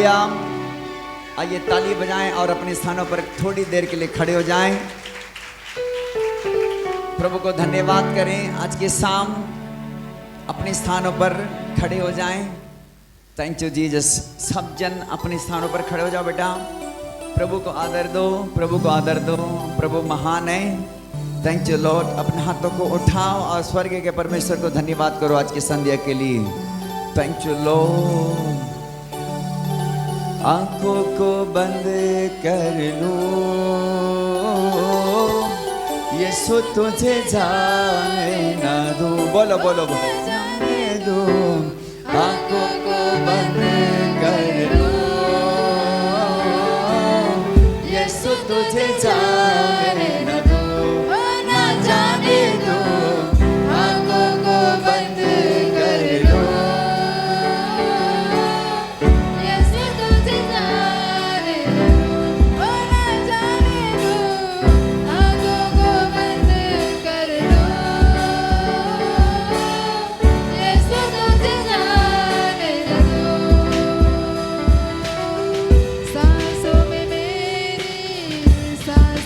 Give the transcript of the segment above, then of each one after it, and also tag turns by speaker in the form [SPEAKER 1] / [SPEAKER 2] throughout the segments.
[SPEAKER 1] Hallelujah. आइए ताली बजाएं और अपने स्थानों पर थोड़ी देर के लिए खड़े हो जाएं। प्रभु को धन्यवाद करें। आज की शाम अपने स्थानों पर खड़े हो जाएं। Thank you Jesus. सब जन अपने स्थानों पर खड़े हो जाओ बेटा। प्रभु को आदर दो, प्रभु को आदर दो। प्रभु महान है। Thank you Lord. अपने हाथों को उठाओ और स्वर्ग के परमेश्वर को धन्यवाद करो आज की संध्या के लिए। Thank you Lord. आंखों को बंद कर लो, यीशु तुझे जाने ना दो। बोलो बोलो बोलो। जाने दो। आंखों को बंद कर लो, यीशु तुझे जाने ना दो। ना जाने दो। आंखों को बंद कर लो, यीशु तुझे जाने दो। ना जाने दो। आंखों को बंद कर लो, यीशु तुझे जाने दो। सांसों में मेरी सांस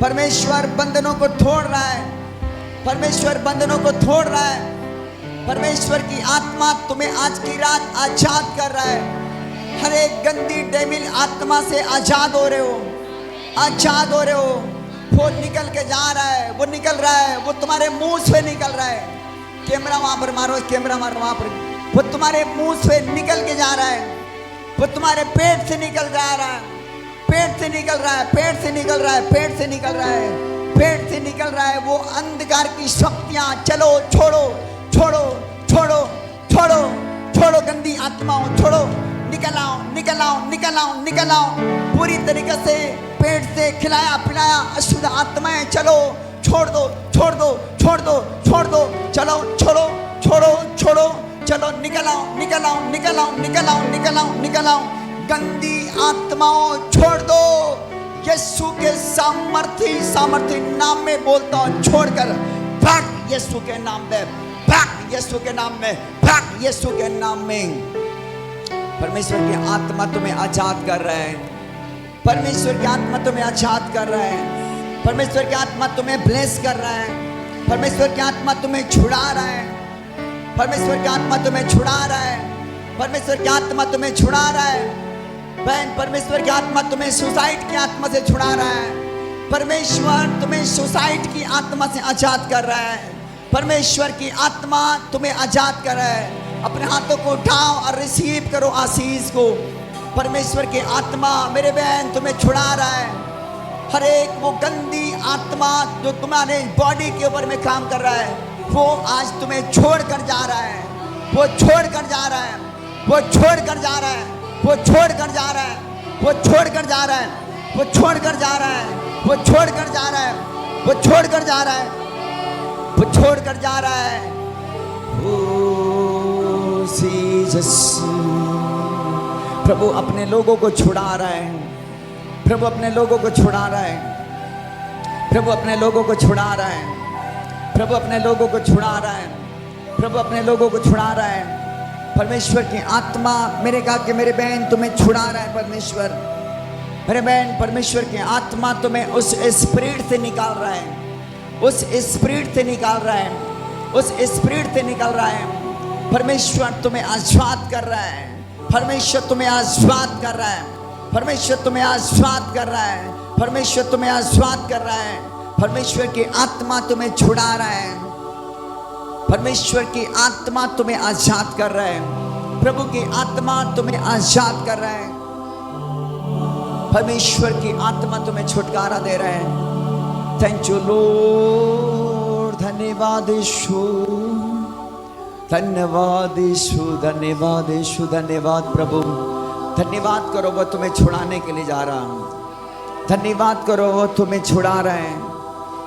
[SPEAKER 1] परमेश्वर बंधनों को तोड़ रहा है, परमेश्वर बंधनों को तोड़ रहा है। परमेश्वर की आत्मा तुम्हें आज की रात आजाद कर रहा है। हर एक गंदी डेविल आत्मा से आजाद हो रहे हो, आजाद हो रहे हो। वो निकल के जा रहा है, वो निकल रहा है, वो तुम्हारे मुंह से निकल रहा है। कैमरा वहां पर मारो, कैमरा मारो वहां पर। वो तुम्हारे मुंह से निकल के जा रहा है, वो तुम्हारे पेट से निकल जा रहा है, पेट से निकल रहा है, पेट से निकल रहा है, पेट से निकल रहा है, पेट से निकल रहा है। वो अंधकार की शक्तियां, चलो छोड़ो छोड़ो छोड़ो छोड़ो छोड़ो, गंदी आत्माओं छोड़ो, निकल आओ निकल आओ निकल आओ निकल आओ। पूरी तरीके से पेट से खिलाया पिलाया अशुद्ध आत्माएं, चलो छोड़ दो छोड़ दो छोड़ दो छोड़ दो, चलो छोड़ो छोड़ो छोड़ो, चलो निकल आओ निकल आओ निकल आओ निकल आओ निकल आओ निकल आओ। गंदी आत्माओं छोड़ दो, यीशु के सामर्थी नाम में बोलता हूं, छोड़कर भाग यीशु के नाम में, भाग यीशु के नाम में, भाग यीशु के नाम में। परमेश्वर की आत्मा तुम्हें आजाद कर रहा है, परमेश्वर की आत्मा तुम्हें आजाद कर रहा है, परमेश्वर की आत्मा तुम्हें ब्लेस कर रहा है, परमेश्वर की आत्मा तुम्हें छुड़ा रहा है, परमेश्वर की आत्मा तुम्हें छुड़ा रहा है, परमेश्वर की आत्मा तुम्हें छुड़ा रहा है। बहन, परमेश्वर की आत्मा तुम्हें सुसाइड की आत्मा से छुड़ा रहा है, परमेश्वर तुम्हें सुसाइड की आत्मा से आजाद कर रहा है, परमेश्वर की आत्मा तुम्हें आजाद कर रहा है। अपने हाथों को उठाओ और रिसीव करो आशीष को। परमेश्वर की आत्मा मेरे बहन तुम्हें छुड़ा रहा है। हर एक वो गंदी आत्मा जो तुम्हारे बॉडी के ऊपर में काम कर रहा है, वो आज तुम्हें छोड़ कर जा रहा है, वो छोड़ कर जा रहा है, वो छोड़ कर जा रहा है, वो छोड़ कर जा रहा है, वो छोड़ कर जा रहा है, वो छोड़ कर जा रहा है, वो छोड़ कर जा रहा है, वो छोड़ कर जा रहा है, वो छोड़ कर जा रहा है। ओ जीसस, प्रभु अपने लोगों को छुड़ा रहा है, प्रभु अपने लोगों को छुड़ा रहा है, प्रभु अपने लोगों को छुड़ा रहा है, प्रभु अपने लोगों को छुड़ा रहा है, प्रभु अपने लोगों को छुड़ा रहा है। परमेश्वर की आत्मा मेरे कहा कि मेरे बहन तुम्हें छुड़ा रहा है। परमेश्वर, मेरे बहन, परमेश्वर की आत्मा तुम्हें उस स्पिरिट से निकाल रहा है, उस स्पिरिट से निकाल रहा है, उस स्पिरिट से निकाल रहा है। परमेश्वर तुम्हें आशीर्वाद कर रहा है, परमेश्वर तुम्हें आशीर्वाद कर रहा है, परमेश्वर तुम्हें आशीर्वाद कर रहा है, परमेश्वर तुम्हें आशीर्वाद कर रहा है। परमेश्वर की आत्मा तुम्हें छुड़ा रहा है, परमेश्वर की आत्मा तुम्हें आजाद कर रहा है, प्रभु की आत्मा तुम्हें आजाद कर रहा है, परमेश्वर की आत्मा तुम्हें छुटकारा दे रहा है। थैंक यू लॉर्ड, धन्यवाद यीशु, धन्यवाद यीशु, धन्यवाद यीशु, धन्यवाद प्रभु। धन्यवाद करो, वो तुम्हें छुड़ाने के लिए जा रहा है। धन्यवाद करो, वो तुम्हें छुड़ा रहा है।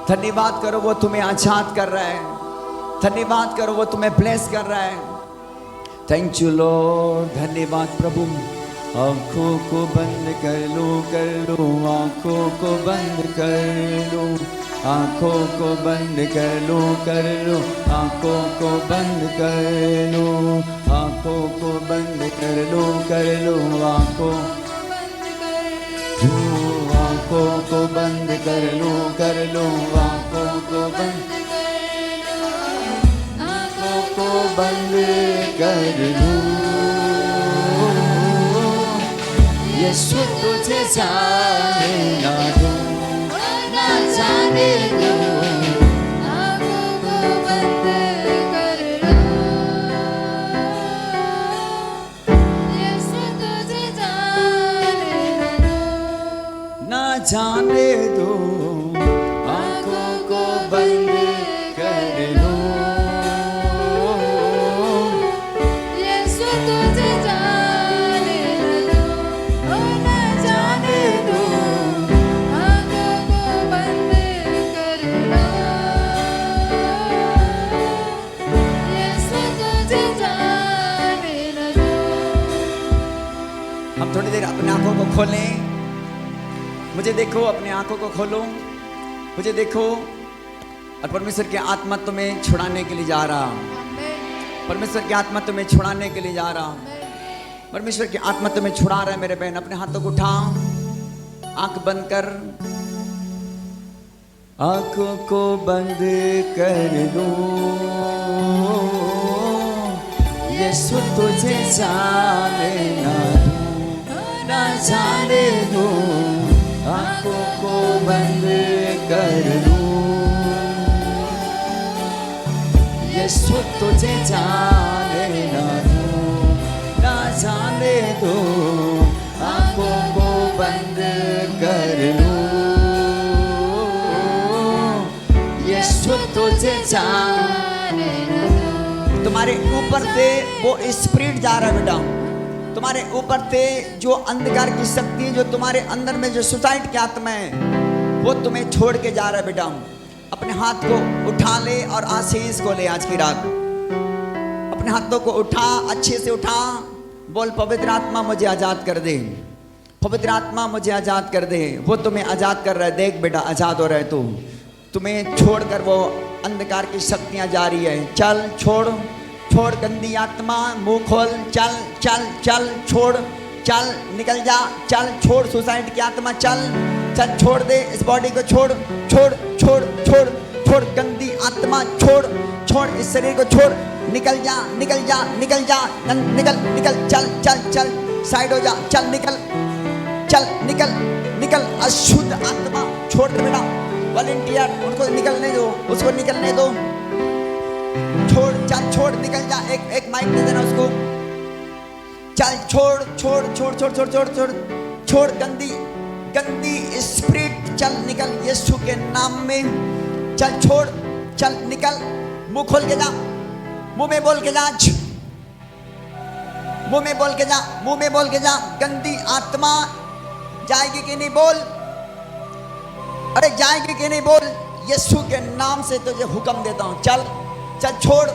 [SPEAKER 1] धन्यवाद करो, वो तुम्हें आजाद कर रहा है। धन्यवाद करो, वो तुम्हें ब्लेस कर रहा है। थैंक यू लॉर्ड, धन्यवाद प्रभु। आँखों को बंद कर लो, आँखों को बंद कर लो, आँखों को बंद कर लो, आँखों को बंद कर लो, आँखों को बंद कर लो, आँखों को बंद कर लो, आँखों को बंद, आँखों को बंद कर लो। यीशु तुझे जाने ना दूं,
[SPEAKER 2] ना जाने दो, आँखों को बंद कर लो। यीशु तुझे जाने दो,
[SPEAKER 1] ना जाने दो, आँखों को बंद कर लो।
[SPEAKER 2] यीशु तुझे जाने दो, ओ ना जाने दो, आँखों को बंद कर लो। यीशु तुझे जाने दो।
[SPEAKER 1] हम थोड़ी देर अपने आंखों को खोलें। मुझे देखो, अपने आंखों को खोलो, मुझे देखो। और परमेश्वर की आत्मा तुम्हें छुड़ाने के लिए जा रहा, परमेश्वर की आत्मा तुम्हें छुड़ाने के लिए जा रहा, परमेश्वर की आत्मा तुम्हें छुड़ा रहा है। मेरे बहन, अपने हाथों को उठाओ, आंख बंद कर, आंखों को बंद कर दो, यीशु तुझे जाने ना दूं, ना जाने दो, आंखों को बंद कर दो, यीशु तुझे जाने ना दूं, ना जाने दो, आंखों को बंद कर लो, यीशु तुझे जाने ना दूं। तुम्हारे ऊपर से वो स्पिरिट जा रहा है बेटा, तुम्हारे ऊपर से जो अंधकार की शक्ति जो तुम्हारे अंदर में जो सुसाइड की आत्मा है वो तुम्हें छोड़ के जा रहा है बेटा। अपने हाथ को उठा ले और आशीष को ले। आज की रात अपने हाथों को उठा, अच्छे से उठा, बोल पवित्र आत्मा मुझे आजाद कर दे, पवित्र आत्मा मुझे आजाद कर दे। वो तुम्हें आजाद कर रहा है, देख बेटा आजाद हो रहा है तू, तुम्हें छोड़कर वो अंधकार की शक्तियां जा रही है। चल छोड़, छोड़ गंदी आत्मा, मुंह खोल, चल चल चल, छोड़, चल निकल जा, चल छोड़ सुसाइड की आत्मा, चल चल छोड़ दे इस बॉडी को, छोड़ छोड़ छोड़ छोड़ छोड़ गंदी आत्मा, छोड़ छोड़ इस शरीर को, छोड़, निकल जा निकल जा निकल जा, निकल निकल, चल चल चल, साइड हो जा, चल निकल, चल निकल निकल, अशुद्ध आत्मा छोड़ दे बेटा। वॉलंटियर उनको निकलने दो, उसको निकलने दो, छोड़, चल छोड़, निकल जा। एक माइक दे देना उसको, चल छोड़ छोड़ छोड़ छोड़ छोड़ छोड़ छोड़ छोड़ गंदी गंदी स्पिरिट, चल निकल यीशु के नाम में, चल छोड़, चल निकल, मुंह खोल के जा, मुंह में बोल के जा, मुंह में बोल के जा, मुंह में बोल के जा। गंदी आत्मा जाएगी कि नहीं बोल, अरे जाएगी कि नहीं बोल, यीशु के नाम से तुझे हुक्म देता हूं, चल चल छोड़,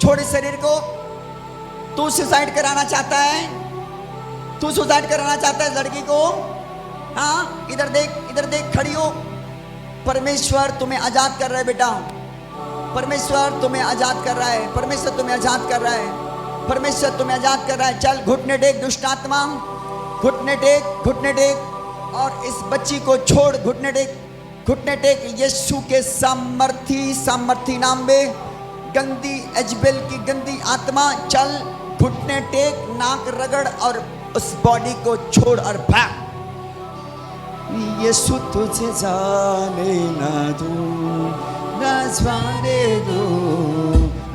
[SPEAKER 1] छोड़ इस शरीर को। तू सुसाइड कराना चाहता है, तू सुसाइड कराना चाहता है लड़की को, हाँ इधर देख खड़ी हो। परमेश्वर तुम्हें आजाद कर रहा है बेटा, परमेश्वर तुम्हें आजाद कर रहा है, परमेश्वर तुम्हें आजाद कर रहा है, परमेश्वर तुम्हें आजाद कर रहा है। चल घुटने टेक दुष्ट आत्मा, घुटने टेक, घुटने टेक और इस बच्ची को छोड़, घुटने टेक, घुटने टेक यीशु के सामर्थी नाम में। गंदी एजबेल की गंदी आत्मा, चल घुटने टेक, नाक रगड़ और उस बॉडी को छोड़ और भाग। यीशु तुझे जाने ना दूं, ना जाने दो,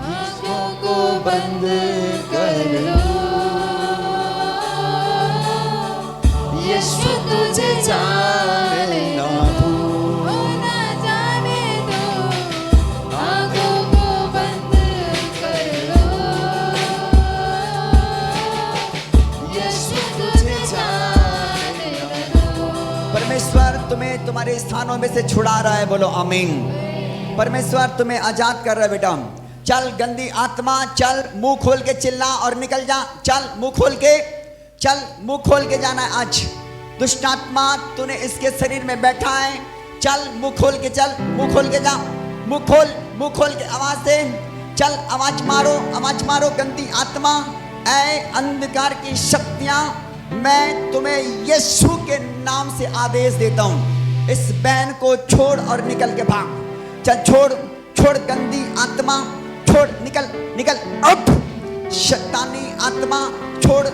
[SPEAKER 1] आँखों को बंद कर लो, यीशु तुझे जाने ना दूं,
[SPEAKER 2] ना जाने दो, आँखों को बंद कर लो, यीशु तुझे जाने ना दो।
[SPEAKER 1] परमेश्वर तुम्हें तुम्हारे स्थानों में से छुड़ा रहा है, बोलो आमीन। परमेश्वर तुम्हें आजाद कर रहा है बेटा। चल गंदी आत्मा, चल मुंह खोल के चिल्ला और निकल जा, चल मुंह खोल के, चल मुंह खोल के जाना है आज। दुष्ट आत्मा तूने इसके शरीर में बैठा है, चल मुंह खोल के, चल मुंह खोल के जा, मुंह खोल के आवाज दे, चल आवाज मारो गंदी आत्मा। ऐ अंधकार की शक्तियां, मैं तुम्हें यीशु के नाम से आदेश देता हूं, इस बहन को छोड़ और निकल के भाग। चल छोड़ गंदी आत्मा, छोड़, निकल आउट। शैतानी आत्मा छोड़,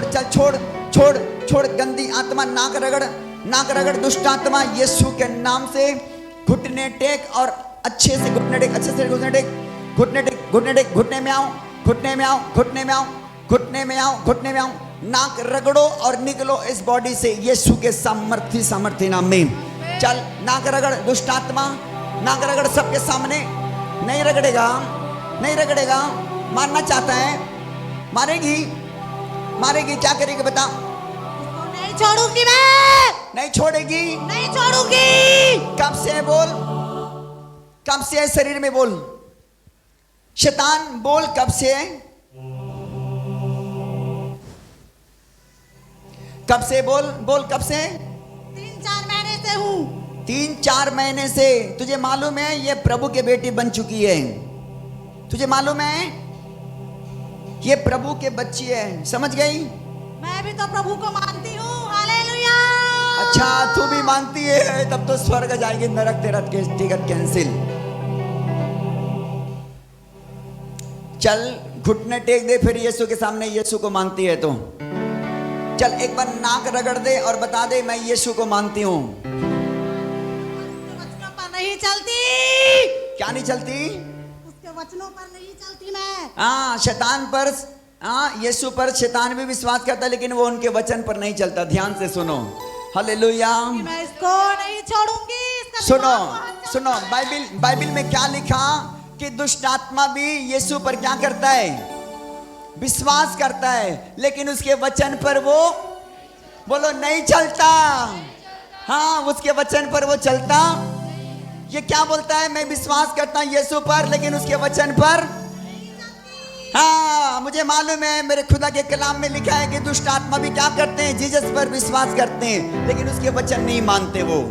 [SPEAKER 1] चल छोड़ गंदी आत्मा, नाक रगड़ दुष्ट आत्मा यीशु के नाम से। घुटने टेक और अच्छे से घुटने टेक, घुटने में आओ, घुटने में आओ। नाक रगड़ो और निकलो इस बॉडी से यीशु के सामर्थी नाम में। चल नाक रगड़ दुष्ट आत्मा, नाक रगड़ सबके सामने। नहीं रगड़ेगा, मारना चाहता है, मारेगी, क्या करेगी बता?
[SPEAKER 2] नहीं छोड़ूंगी मैं,
[SPEAKER 1] नहीं छोड़ेगी,
[SPEAKER 2] नहीं छोड़ूंगी।
[SPEAKER 1] कब से है बोल, कब से है शरीर में बोल, शैतान बोल कब से है, कब से बोल कब से?
[SPEAKER 2] 3-4 महीने से हूँ।
[SPEAKER 1] 3-4 महीने से। तुझे मालूम है ये प्रभु की बेटी बन चुकी है, तुझे मालूम है ये प्रभु के बच्ची है, समझ गई?
[SPEAKER 2] मैं भी तो प्रभु को मानती हूँ, हालेलुया।
[SPEAKER 1] अच्छा तू भी मानती है, तब तो स्वर्ग जाएगी, नरक तेरा टिकट कैंसिल। चल घुटने टेक दे फिर यीशु के सामने, यीशु को मानती है तो चल एक बार नाक रगड़ दे और बता दे मैं यीशु को मानती हूँ।
[SPEAKER 2] उसके वचनों पर नहीं चलती,
[SPEAKER 1] क्या नहीं चलती?
[SPEAKER 2] उसके वचनों पर नहीं चलती मैं।
[SPEAKER 1] हाँ शैतान पर, हाँ यीशु पर शैतान भी विश्वास करता है लेकिन वो उनके वचन पर नहीं चलता। ध्यान से सुनो, हालेलुया।
[SPEAKER 2] मैं इसको नहीं छोड़ूंगी, इसका
[SPEAKER 1] सुनो
[SPEAKER 2] दिमाग बहुत
[SPEAKER 1] सुनो,
[SPEAKER 2] चलता है।
[SPEAKER 1] बाइबिल में क्या लिखा कि दुष्ट आत्मा भी यीशु पर क्या करता है? विश्वास करता है, लेकिन उसके वचन पर वो बोलो नहीं चलता। हाँ उसके वचन पर वो चलता। ये क्या बोलता है? मैं विश्वास करता हूं यीशु पर, लेकिन उसके वचन पर। हाँ मुझे मालूम है, मेरे खुदा के कलाम में लिखा है कि दुष्ट आत्मा भी क्या करते हैं? जीसस पर विश्वास करते हैं, लेकिन उसके वचन नहीं मानते वो।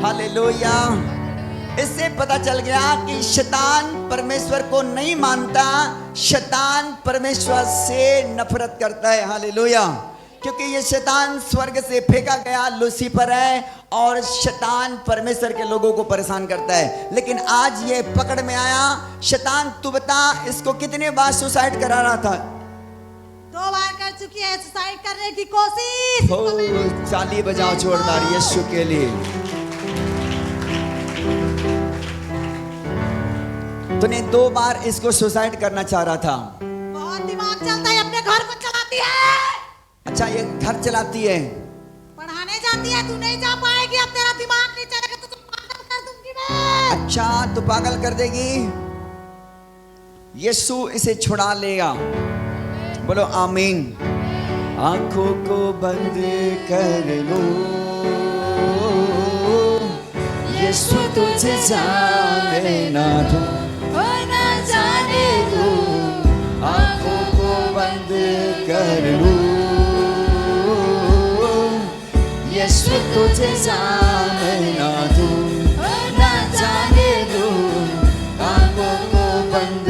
[SPEAKER 1] हालेलुया। इससे पता चल गया कि शैतान परमेश्वर को नहीं मानता, शैतान परमेश्वर से नफरत करता है। हालेलुया। क्योंकि ये शैतान स्वर्ग से फेंका गया लूसीफर है, और शैतान परमेश्वर के लोगों को परेशान करता है। लेकिन आज ये पकड़ में आया। शैतान तू बता, इसको कितने बार सुसाइड करा रहा था?
[SPEAKER 2] 2 बार कर चुकी है सुसाइड करने की कोशिश।
[SPEAKER 1] हो ताली बजाओ जोरदार यीशु के लिए। तूने 2 बार इसको सुसाइड करना चाह रहा था।
[SPEAKER 2] बहुत दिमाग चलता है, अपने घर को चलाती है।
[SPEAKER 1] अच्छा ये घर चलाती है,
[SPEAKER 2] पढ़ाने जाती है, तू नहीं जा पाएगी। अब तेरा दिमाग नहीं चलेगा तो पागल कर दूंगी मैं।
[SPEAKER 1] अच्छा तो पागल कर देगी। यीशु इसे छुड़ा लेगा। बोलो आमीन। आंखों को बंद कर लो, यीशु तुझे जाने ना दो,
[SPEAKER 2] ना जाने दो।
[SPEAKER 1] आंखों को बंद कर लो, यीशु तुझे जाने ना दो, ना जाने दो, आंखों को बंद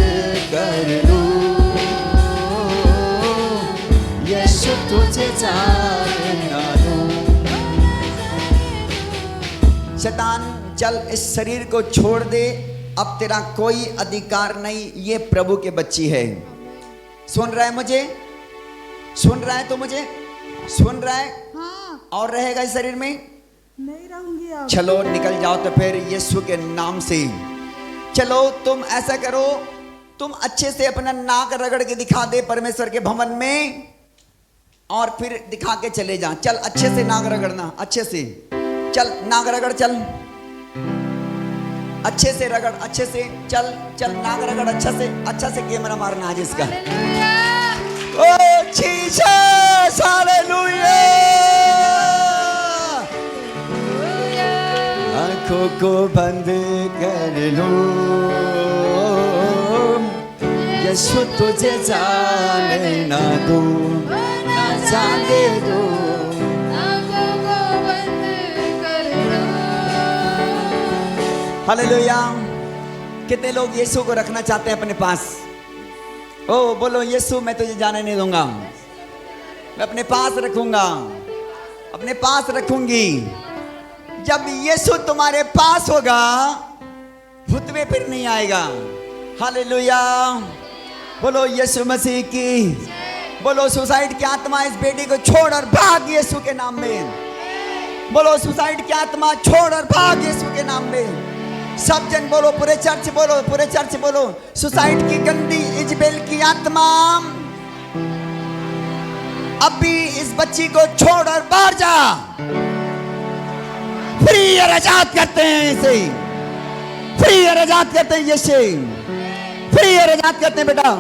[SPEAKER 1] कर लो, यीशु तुझे जाने ना दो। शैतान चल इस शरीर को छोड़ दे, अब तेरा कोई अधिकार नहीं। ये प्रभु के बच्ची है। सुन रहा है मुझे? सुन रहा है तो मुझे सुन रहा है?
[SPEAKER 2] हाँ
[SPEAKER 1] और रहेगा इस शरीर में?
[SPEAKER 2] नहीं रहूंगी अब।
[SPEAKER 1] चलो निकल जाओ तो फिर यीशु के नाम से। चलो तुम ऐसा करो, तुम अच्छे से अपना नाक रगड़ के दिखा दे परमेश्वर के भवन में, और फिर दिखा के चले जा। चल अच्छे से नाक रगड़ना, अच्छे से चल नाक रगड़, चल अच्छे से रगड़, अच्छे से चल चल नाक रगड़, अच्छा से कैमरा मारना आज इसका। ओ जीसस हालेलुया। आंखों को बंद कर लो, यीशु तुझे जाने ना दो, ना जाने दो। हालेलुया। कितने लोग यीशु को रखना चाहते हैं अपने पास? ओ बोलो यीशु मैं तुझे जाने नहीं दूंगा, मैं अपने पास रखूंगा, अपने पास रखूंगी। जब यीशु तुम्हारे पास होगा, भूत में फिर नहीं आएगा। हालेलुया। बोलो यीशु मसीह की। बोलो सुसाइड की आत्मा इस बेटी को छोड़ और भाग यीशु के नाम में। बोलो सुसाइड की आत्मा छोड़ और भाग यीशु के नाम में। सब जन बोलो, पूरे चर्च बोलो, पूरे चर्च बोलो। सुसाइड की गंदी इजबेल की आत्मा अभी इस बच्ची को छोड़ और बाहर जा। फ्री और आजाद करते हैं इसे, फ्री और आजाद करते हैं यीशु, फ्री और आजाद करते हैं बेटा,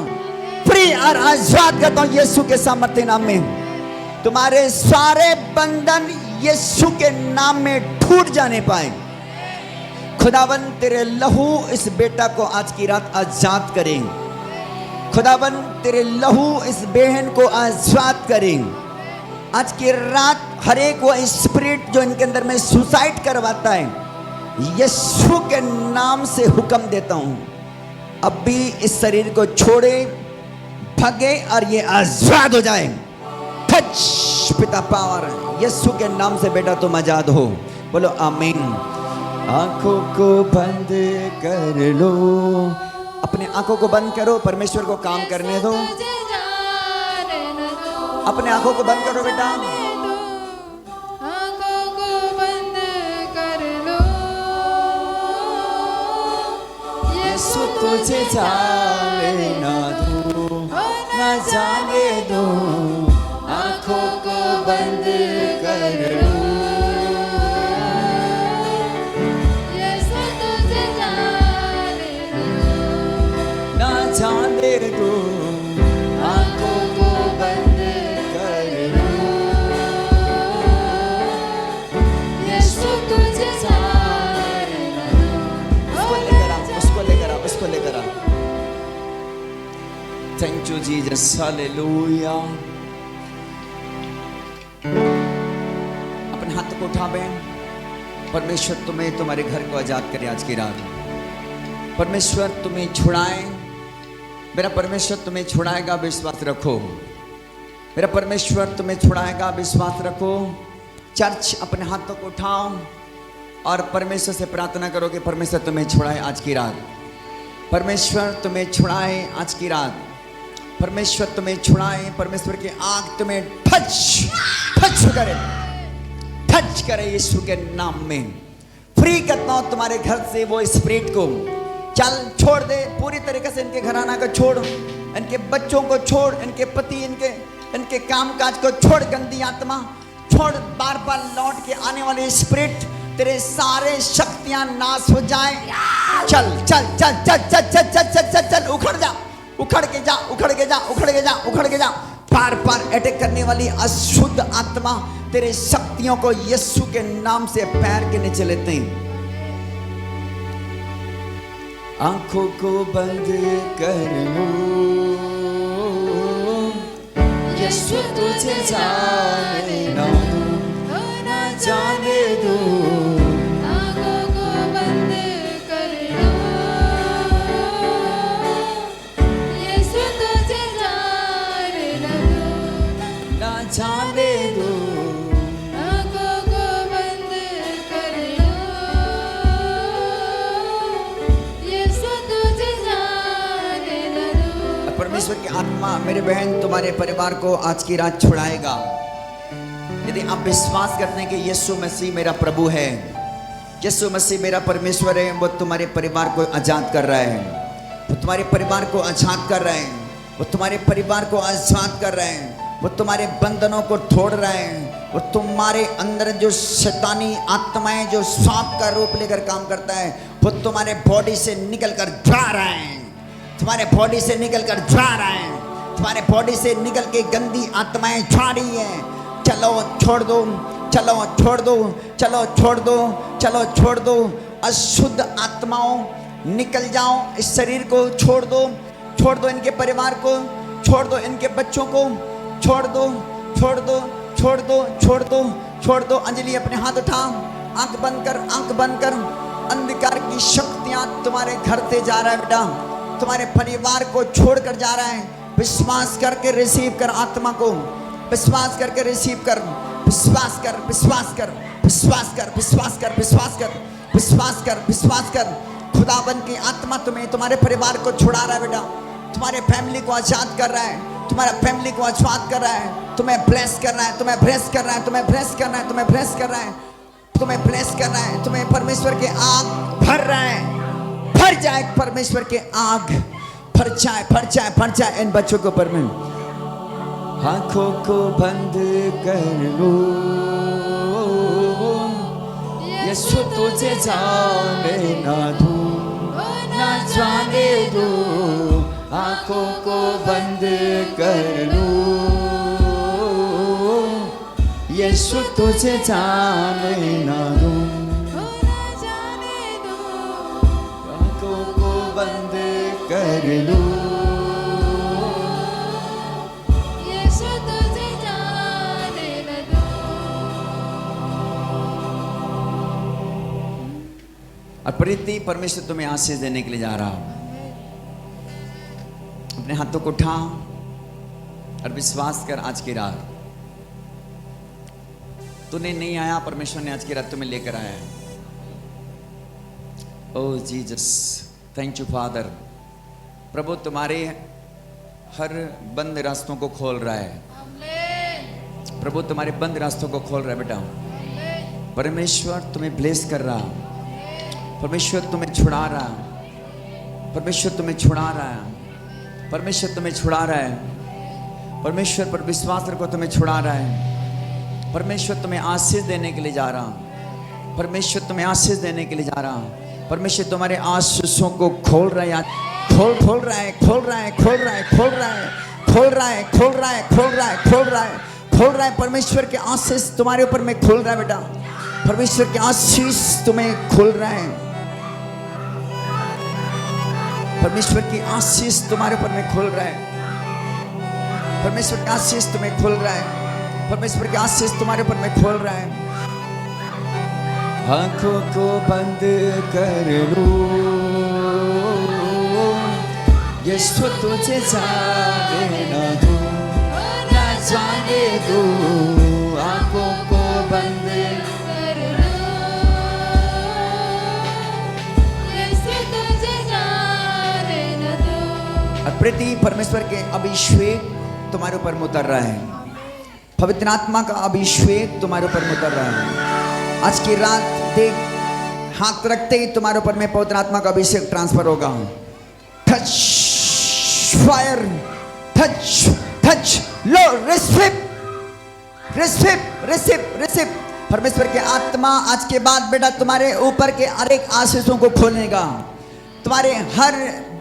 [SPEAKER 1] फ्री और आजाद करता हूं यीशु के सामर्थ्य नाम में। तुम्हारे सारे बंधन यीशु के नाम में टूट जाने पाए। खुदावन तेरे लहू इस बेटा को आज की रात आजाद करें। खुदावन तेरे लहू इस बहन को आजाद करें। आज की रात हर एक वो स्पिरिट जो इनके अंदर में सुसाइड करवाता है, यीशु के नाम से हुक्म देता हूं, अभी इस शरीर को छोड़े, भागे और ये आजाद हो जाए। टच पिता पावर, यीशु के नाम से बेटा तुम आजाद हो। बोलो आमीन। आंखों को बंद कर लो, अपने आंखों को बंद करो, परमेश्वर को काम करने दो। अपने आंखों को बंद करो बेटा,
[SPEAKER 3] आंखों को बंद कर लो,
[SPEAKER 1] यीशु तुझे जाने ना दो, ना जाने दो। आंखों को बंद कर लो,
[SPEAKER 3] यीशु तुझे जाने दो,
[SPEAKER 1] ना जाने दो। आंखों को बंद कर लो,
[SPEAKER 3] यीशु तुझे जाने दो।
[SPEAKER 1] उसको लेकर आ, उसको लेकर आ, उसको लेकर आ। Thank you Jesus, hallelujah. अपने हाथ को उठा बहन। परमेश्वर तुम्हें तुम्हारे घर को आजाद करे आज की रात। परमेश्वर तुम्हें छुड़ाए, मेरा परमेश्वर तुम्हें छुड़ाएगा, विश्वास रखो। मेरा परमेश्वर तुम्हें छुड़ाएगा, विश्वास रखो। चर्च अपने हाथों को उठाओ और परमेश्वर से प्रार्थना करो कि परमेश्वर तुम्हें छुड़ाए आज की रात। परमेश्वर तुम्हें छुड़ाए आज की रात। परमेश्वर तुम्हें छुड़ाए, परमेश्वर की आग तुम्हें टच करे, टच करे यीशु के नाम में। फ्री करता हूं तुम्हारे घर से वो स्पिरिट को। चल छोड़ दे पूरी तरीके से, इनके घराना को छोड़, इनके बच्चों को छोड़, इनके पति, इनके कामकाज को छोड़। गंदी आत्मा छोड़, बार बार लौट के आने वाले स्पिरिट, तेरे सारे शक्तियां नाश हो जाए। चल चल चल चल चल चल चल चल चल चल, उखड़ जा, उखड़ के जा, उखड़ के जा, उखड़ के जा, उखड़ के जा। बार बार अटैक करने वाली अशुद्ध आत्मा तेरे शक्तियों को यीशु के नाम से पैर के नीचे लेते हैं। आंखों को बंद कर लो, यीशु तुझे जाने ना दो, ना जाने दो।
[SPEAKER 3] आंखों को बंद कर लो, यीशु तुझे जाने दो,
[SPEAKER 1] ना जाने दो।
[SPEAKER 3] आंखों को बंद कर लो, यीशु तुझे जाने दो।
[SPEAKER 1] परमेश्वर की आत्मा मेरे बहन तुम्हारे परिवार को आज की रात छुड़ाएगा। यदि आप विश्वास करते हैं कि यीशु मसीह मेरा प्रभु है, यीशु मसीह मेरा परमेश्वर है, वो तुम्हारे परिवार को आजाद कर रहा है, वो तुम्हारे परिवार को आजाद कर रहा है, वो तुम्हारे परिवार को आजाद कर रहा है, वो तुम्हारे बंधनों को तोड़ रहा है, वो तुम्हारे अंदर जो शैतानी आत्माएं जो सांप का रूप लेकर काम करता है, वो तुम्हारे बॉडी से निकल कर जा रहा है, तुम्हारे बॉडी से निकल कर जा रहा है, तुम्हारे बॉडी से निकल के गंदी आत्माएं जा रही हैं। चलो छोड़ दो, चलो छोड़ दो, चलो छोड़ दो, चलो छोड़ दो। अशुद्ध आत्माओं निकल जाओ, इस शरीर को छोड़ दो, छोड़ दो इनके परिवार को, छोड़ दो इनके बच्चों को, छोड़ दो, छोड़ दो, छोड़ दो, छोड़ दो, छोड़ दो। अंजलि अपने हाथ उठा, आंख बंद कर, आंख बंद कर। अंधकार की शक्तियां तुम्हारे घर से जा रहा है बेटा, तुम्हारे परिवार को छोड़कर जा रहा है। विश्वास करके रिसीव कर आत्मा को, विश्वास करके रिसीव कर, विश्वास कर, विश्वास कर, विश्वास कर, विश्वास कर, विश्वास कर, विश्वास कर, विश्वास कर। खुदाबंद की आत्मा तुम्हें तुम्हारे परिवार को छुड़ा रहा है बेटा, तुम्हारे फैमिली को आजाद कर रहा है, तुम्हारा फैमिली को आजाद कर रहा है, तुम्हें ब्लेस कर रहा है, तुम्हें ब्लेस कर रहा है, तुम्हें ब्लेस कर रहा है, तुम्हें ब्लेस कर रहा है, तुम्हें ब्लेस कर रहा है, तुम्हें परमेश्वर के आग भर रहा है। भर जाए परमेश्वर के आग, भर जाए, भर जाए, भर जाए इन बच्चों के ऊपर में। आंखों को बंद कर लो, यीशु तुझे जाने ना दो, ना जाने दो। आंखों को बंद कर लो, यीशु तुझे जाने ना दो, आंखों को बंद कर लो।
[SPEAKER 3] यीशु तुझे जाने न दो।
[SPEAKER 1] और प्रीति परमेश्वर तुम्हें आशीष देने के लिए जा रहा हूं। अपने हाथों को उठा और विश्वास कर आज की रात तूने नहीं आया, परमेश्वर ने आज की रात तुम्हें लेकर आया है। ओह जीसस, थैंक यू फादर। प्रभु तुम्हारे हर बंद रास्तों को खोल रहा है। प्रभु तुम्हारे बंद रास्तों को खोल रहा है बेटा। परमेश्वर तुम्हें ब्लेस कर रहा, परमेश्वर तुम्हें छुड़ा रहा, परमेश्वर तुम्हें छुड़ा रहा है, परमेश्वर तुम्हें छुड़ा रहा है। परमेश्वर पर विश्वास रखो, तुम्हें छुड़ा रहा है। परमेश्वर तुम्हें आशीष देने के लिए जा रहा, परमेश्वर तुम्हें आशीष देने के लिए जा रहा। परमेश्वर तुम्हारे आशीषों को खोल रहा है, खोल रहा है, खोल रहा है, खोल रहा है, खोल रहा है, खोल रहा है, खोल रहा है, खोल रहा है, खोल रहा है, खोल रहा है। परमेश्वर के आशीष तुम्हारे ऊपर में खोल रहा है बेटा। परमेश्वर के आशीष तुम्हें खोल रहा है। परमेश्वर की आशीष तुम्हारे ऊपर में खोल रहा है। परमेश्वर का आशीष तुम्हें खोल रहा है। परमेश्वर की आशीष तुम्हारे ऊपर में खोल रहा है। आंखों को बंद कर लो, यीशु तुझे जाने न दो, ना जाने दो। आंखों को बंद
[SPEAKER 3] कर लो, यीशु तुझे जाने न दो।
[SPEAKER 1] प्रति परमेश्वर के अभिषेक तुम्हारे ऊपर में उतर रहा है। पवित्र आत्मा का अभिषेक तुम्हारे ऊपर में उतर रहा है। आज की रात देख, हाथ रखते ही तुम्हारे ऊपर में पवित्र आत्मा का अभिषेक ट्रांसफर होगा। टच फायर, टच टच लो, रिसीव रिसीव रिसीव रिसीव। परमेश्वर के आत्मा आज के बाद बेटा तुम्हारे ऊपर के हर एक आशीषों को खोलेगा। तुम्हारे हर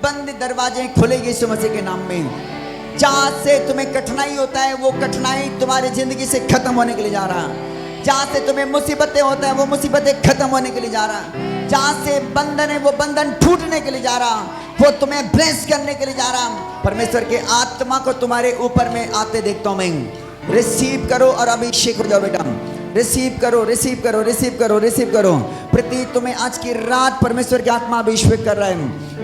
[SPEAKER 1] बंद दरवाजे खोलेगी यीशु मसीह के नाम में। जहां से तुम्हें कठिनाई होता है, वो कठिनाई तुम्हारी जिंदगी से खत्म होने के लिए जा रहा है। जहां से तुम्हें मुसीबतें होता है, वो मुसीबतें खत्म होने के लिए जा रहा है। जहां से बंधन है, वो बंधन टूटने के लिए जा रहा, वो तुम्हें ब्लेस करने के लिए जा रहा। परमेश्वर के आत्मा को तुम्हारे ऊपर में आते देखता हूं मैं। रिसीव करो और अभिषेक हो जाओ बेटा। रिसीव करो, रिसीव करो, रिसीव करो, रिसीव करो। प्रति तुम्हें आज की रात परमेश्वर की आत्मा अभिषेक कर रहा है,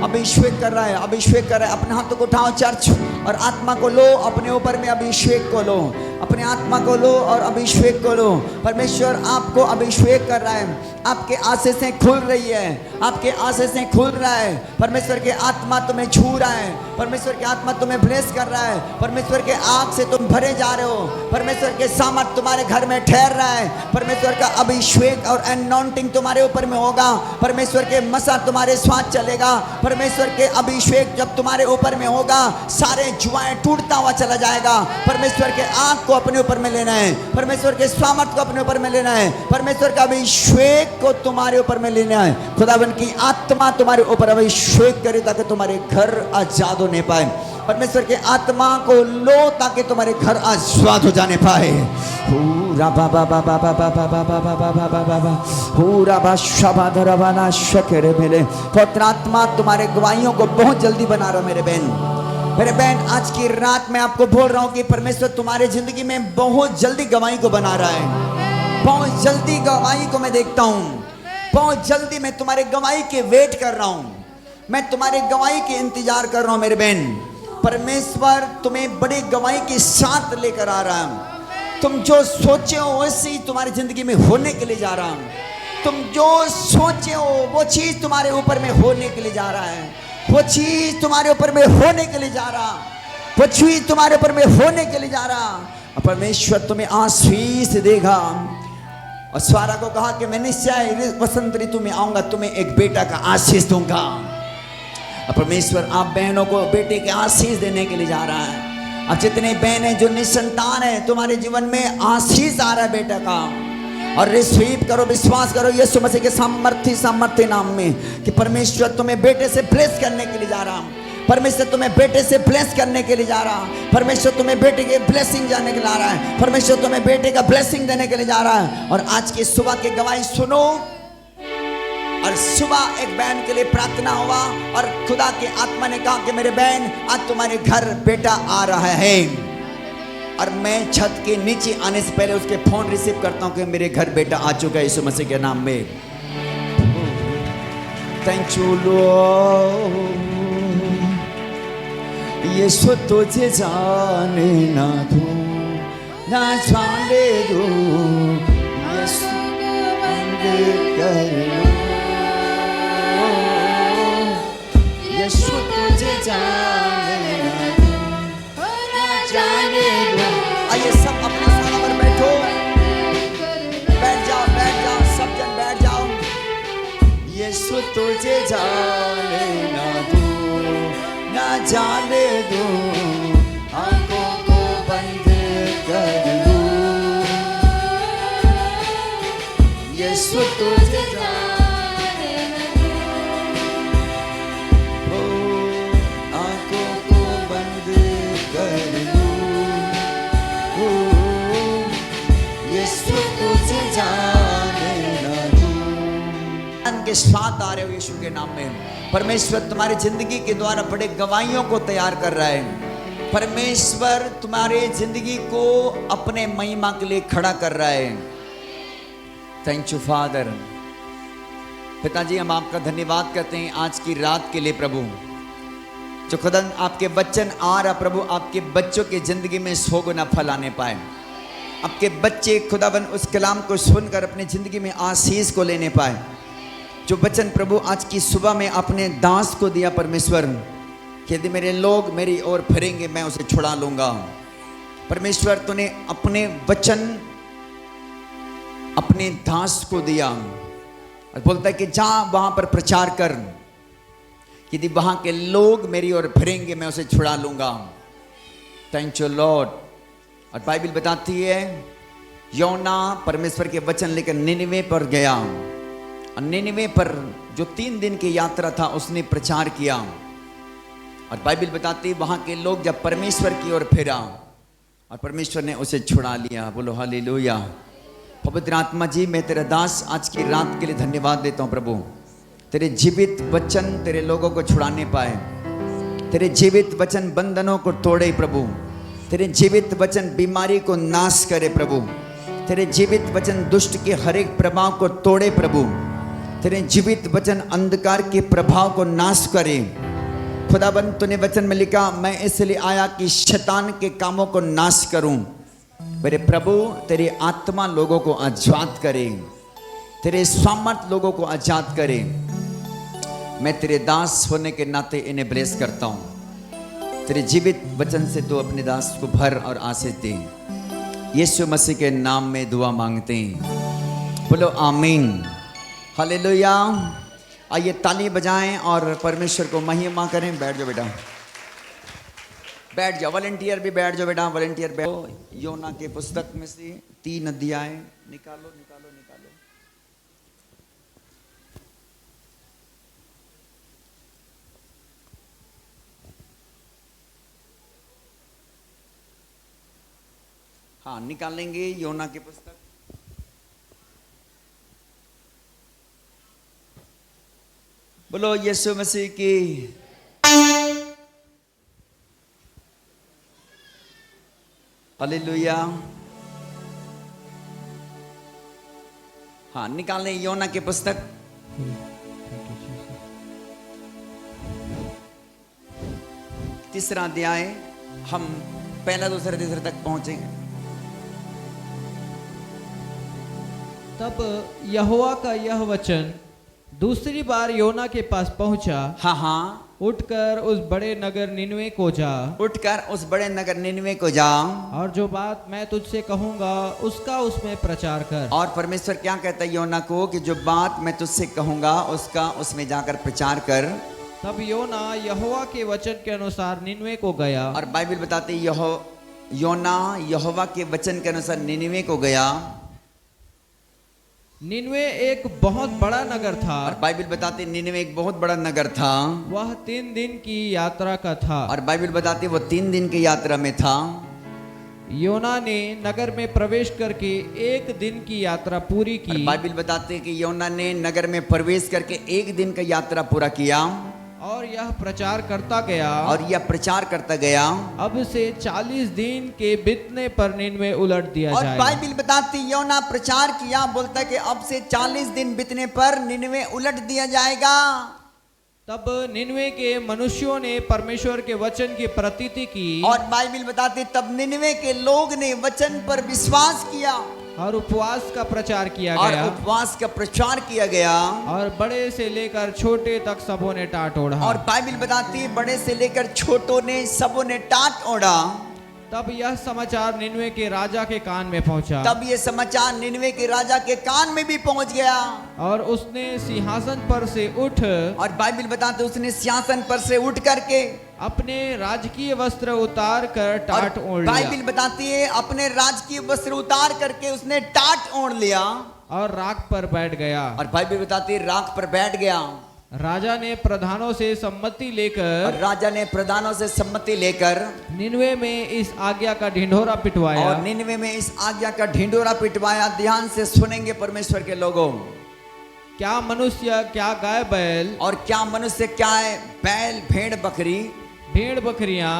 [SPEAKER 1] अभिषेक कर रहा है, अभिषेक कर रहा है। अपने हाथों को उठाओ चर्च और आत्मा को लो, अपने ऊपर में अभिषेक को लो, अपने आत्मा को लो और अभिषेक को लो। परमेश्वर आपको अभिषेक कर रहा है। आपके आशीषें खुल रही है, आपके आशीषें खुल रहा है। परमेश्वर के आत्मा तुम्हें छू रहा है, परमेश्वर की आत्मा तुम्हें ब्लेस कर रहा है। परमेश्वर के आग से तुम भरे जा रहे हो, परमेश्वर के सामर्थ तुम्हारे घर में ठहर रहा है। परमेश्वर का अभिषेक और एनॉइंटिंग तुम्हारे ऊपर में होगा। परमेश्वर के मसा तुम्हारे स्वाद चलेगा। परमेश्वर के अभिषेक जब तुम्हारे ऊपर में होगा, सारे जुआएं टूटता हुआ चला जाएगा। परमेश्वर के आग को अपने ऊपर में लेना है, परमेश्वर के सामर्थ को अपने ऊपर में लेना है, परमेश्वर का अभिषेक को तुम्हारे ऊपर में लेना है। खुदावन की आत्मा तुम्हारे ऊपर अभिषेक करे ताकि तुम्हारे घर आजाद होने पाए। परमेश्वर के आत्मा को लो ताकि तुम्हारे घर आजाद हो जाने पाए। पूरा बाबा बाबा बाबा बाबा बाबा बाबा बाबा पूरा बादशाह धरवाना शक्र मिले। पवित्र आत्मा तुम्हारे गवाहियों को बहुत जल्दी बना रहा मेरे बहन। मेरे बहन, आज की रात मैं आपको बोल रहा हूं कि परमेश्वर तुम्हारे जिंदगी में बहुत जल्दी गवाही को बना रहा है। बहुत जल्दी गवाही को मैं देखता हूं, बहुत जल्दी मैं तुम्हारे गवाही के वेट कर रहा हूं, मैं तुम्हारे गवाही के इंतजार कर रहा हूं मेरे बहन। परमेश्वर तुम्हें बड़ी गवाही के साथ लेकर आ रहा है। तुम जो सोचे हो वैसे ही तुम्हारी जिंदगी में होने के लिए जा रहा हूं। तुम जो सोचे हो वो चीज तुम्हारे ऊपर में होने के लिए जा रहा है। वो चीज तुम्हारे ऊपर में होने के लिए जा रहा, वो चीज तुम्हारे ऊपर में होने के लिए जा रहा। परमेश्वर तुम्हें आशीष देगा। और स्वारा को कहा कि मैं निश्चय वसंत ऋतु में आऊंगा, तुम्हें एक बेटा का आशीष दूंगा। और परमेश्वर आप बहनों को बेटे के आशीष देने के लिए जा रहा है। अब जितने बहन हैं जो निसंतान है, तुम्हारे जीवन में आशीष आ रहा है बेटा का। और रिसीव करो, विश्वास करो यीशु मसीह के सामर्थ्य नाम में कि परमेश्वर तुम्हें बेटे से ब्लेस करने के लिए जा रहा। परमेश्वर तुम्हें बेटे से ब्लेस करने के लिए जा रहा। परमेश्वर तुम्हें बेटे के ब्लेसिंग जाने के लिए जा रहा है। परमेश्वर तुम्हें बेटे का ब्लेसिंग देने के लिए जा रहा है। और आज की सुबह की गवाही सुनो। और सुबह एक बहन के लिए प्रार्थना हुआ और खुदा की आत्मा ने कहा कि मेरे बहन, आज तुम्हारे घर बेटा आ रहा है। और मैं छत के नीचे आने से पहले उसके फोन रिसीव करता हूं कि मेरे घर बेटा आ चुका है यीशु मसीह के नाम में। Thank you Lord. यीशु तुझे जाने ना दो, ना जाने दो, कर लूं, यीशु तुझे जाने ना दूं, ना जाने दूं। आइए सब अपने स्थानों पर बैठो, बैठ जाओ सब जन बैठ जाओ। यीशु तुझे जाने ना दूं, ना जाने दूं, आंखों को बंद कर लूं, यीशु तुझे जाने ना दूं, आंखों को बंद कर लूं, यीशु तुझे जाने ना दूं। के साथ आ रहे हो यीशु के नाम में। परमेश्वर तुम्हारी जिंदगी के द्वारा बड़े गवाहियों को तैयार कर रहा है। परमेश्वर तुम्हारे जिंदगी को अपने महिमा के लिए खड़ा कर रहा है। Thank you father. पिताजी हम आपका धन्यवाद करते हैं आज की रात के लिए प्रभु, जो खुदा आपके वचन आ रहा प्रभु, आपके बच्चों की जिंदगी में 100 गुना फल आने पाए। आपके बच्चे खुदावन उस कलाम को सुनकर अपनी जिंदगी में आशीष को लेने पाए। जो वचन प्रभु आज की सुबह में अपने दास को दिया परमेश्वर, कि यदि मेरे लोग मेरी ओर फिरेंगे मैं उसे छुड़ा लूंगा। परमेश्वर तूने अपने वचन अपने दास को दिया और बोलता है कि जा वहां पर प्रचार कर, यदि वहां के लोग मेरी ओर फिरेंगे मैं उसे छुड़ा लूंगा। Thank you Lord. और बाइबल बताती है योना परमेश्वर के वचन लेकर निनिवे पर गया, और निनिवे पर जो 3 दिन की यात्रा था उसने प्रचार किया। और बाइबल बताती वहां के लोग जब परमेश्वर की ओर फिरा और परमेश्वर ने उसे छुड़ा लिया। बोलो हालेलुया। पवित्र आत्मा जी मैं तेरा दास आज की रात के लिए धन्यवाद देता हूं प्रभु। तेरे जीवित वचन तेरे लोगों को छुड़ाने पाए, तेरे जीवित वचन बंधनों को तोड़े प्रभु, तेरे जीवित वचन बीमारी को नाश करे प्रभु, तेरे जीवित वचन दुष्ट के हर एक प्रभाव को तोड़े प्रभु, तेरे जीवित वचन अंधकार के प्रभाव को नाश करे। खुदाबंद तूने वचन में लिखा मैं इसलिए आया कि शैतान के कामों को नाश करूं। मेरे प्रभु तेरी आत्मा लोगों को आजाद करे, तेरे सामर्थ लोगों को आजाद करे। मैं तेरे दास होने के नाते इन्हें ब्लेस करता हूं। तेरे जीवित वचन से तू अपने दास को भर और आशीष दे। यीशु मसीह के नाम में दुआ मांगते हैं, बोलो आमीन। हालेलुया। आइए ताली बजाएं और परमेश्वर को महिमा करें। बैठ जाओ बेटा, बैठ जाओ। वॉलंटियर भी बैठ जाओ बेटा, वॉलंटियर बैठो। योना के पुस्तक में से 3 अध्याय निकालो निकालो निकालो। हाँ निकालेंगे योना की पुस्तक। बोलो यीशु मसीह की। हालेलुया। हाँ निकालें योना की पुस्तक। तीसरा अध्याय, हम पहला दूसरा तीसरा तक पहुंचेंगे।
[SPEAKER 4] तब यहोवा का यह वचन दूसरी बार योना के पास पहुंचा।
[SPEAKER 1] हाँ हाँ।
[SPEAKER 4] उठकर उस बड़े नगर निनवे को जा।
[SPEAKER 1] उठकर उस बड़े नगर निनवे को जा
[SPEAKER 4] और जो बात मैं तुझसे कहूंगा उसका उसमें प्रचार कर।
[SPEAKER 1] और परमेश्वर क्या कहता है योना को कि जो बात मैं तुझसे कहूंगा उसका उसमें जाकर प्रचार कर।
[SPEAKER 4] तब योना यहोवा के वचन के अनुसार निनवे को गया।
[SPEAKER 1] और बाइबल बताती योना यहोवा के वचन के अनुसार निनवे को गया।
[SPEAKER 4] निनवे एक बहुत बड़ा नगर था।
[SPEAKER 1] और बाइबल बताती निनवे एक बहुत बड़ा नगर था।
[SPEAKER 4] वह 3 दिन की यात्रा का था।
[SPEAKER 1] और बाइबल बताती वो 3 दिन की यात्रा में था।
[SPEAKER 4] योना ने नगर में प्रवेश करके 1 दिन की यात्रा पूरी की।
[SPEAKER 1] बाइबल बताते हैं कि योना ने नगर में प्रवेश करके 1 दिन का यात्रा पूरा किया।
[SPEAKER 4] और यह प्रचार करता गया।
[SPEAKER 1] और यह प्रचार करता गया।
[SPEAKER 4] अब से 40 दिन के बीतने पर निनवे उलट दिया
[SPEAKER 1] और
[SPEAKER 4] जाएगा।
[SPEAKER 1] बाइबल बताती योना प्रचार किया, बोलता है कि अब से 40 दिन बीतने पर निनवे उलट दिया जाएगा।
[SPEAKER 4] तब निनवे के मनुष्यों ने परमेश्वर के वचन की प्रतीति की।
[SPEAKER 1] और बाइबल बताती तब निनवे के लोग ने वचन पर विश्वास किया।
[SPEAKER 4] और उपवास का प्रचार किया
[SPEAKER 1] और
[SPEAKER 4] गया
[SPEAKER 1] उपवास का प्रचार किया गया।
[SPEAKER 4] और बड़े से लेकर छोटे तक सबों ने टाट ओढ़ा।
[SPEAKER 1] और बाइबिल बताती है बड़े से लेकर छोटों ने सबों ने टाट ओढ़ा।
[SPEAKER 4] तब यह समाचार निनवे के राजा के कान में पहुंचा।
[SPEAKER 1] तब ये समाचार निनवे के राजा के कान में भी पहुंच गया।
[SPEAKER 4] और उसने सिंहासन पर से उठ
[SPEAKER 1] और बाइबिल बताते उसने सिंहासन पर से उठ करके
[SPEAKER 4] अपने राजकीय वस्त्र उतार कर टाट ओढ़ लिया।
[SPEAKER 1] बाइबिल बताती है अपने राजकीय वस्त्र उतार करके उसने टाट ओढ़ लिया
[SPEAKER 4] और राख पर बैठ गया।
[SPEAKER 1] और बाइबिल बताती है राख पर बैठ गया।
[SPEAKER 4] राजा ने प्रधानों से सम्मति
[SPEAKER 1] और
[SPEAKER 4] लेकर
[SPEAKER 1] राजा ने प्रधानों से सम्मति लेकर
[SPEAKER 4] निनवे में इस आज्ञा का ढिंढोरा पिटवाया।
[SPEAKER 1] और निनवे में इस आज्ञा का ढिंढोरा पिटवाया। ध्यान से सुनेंगे परमेश्वर के लोगों।
[SPEAKER 4] क्या मनुष्य, क्या गाय बैल,
[SPEAKER 1] और क्या मनुष्य, क्या है बैल, भेड़, बकरी,
[SPEAKER 4] भेड़ बकरियां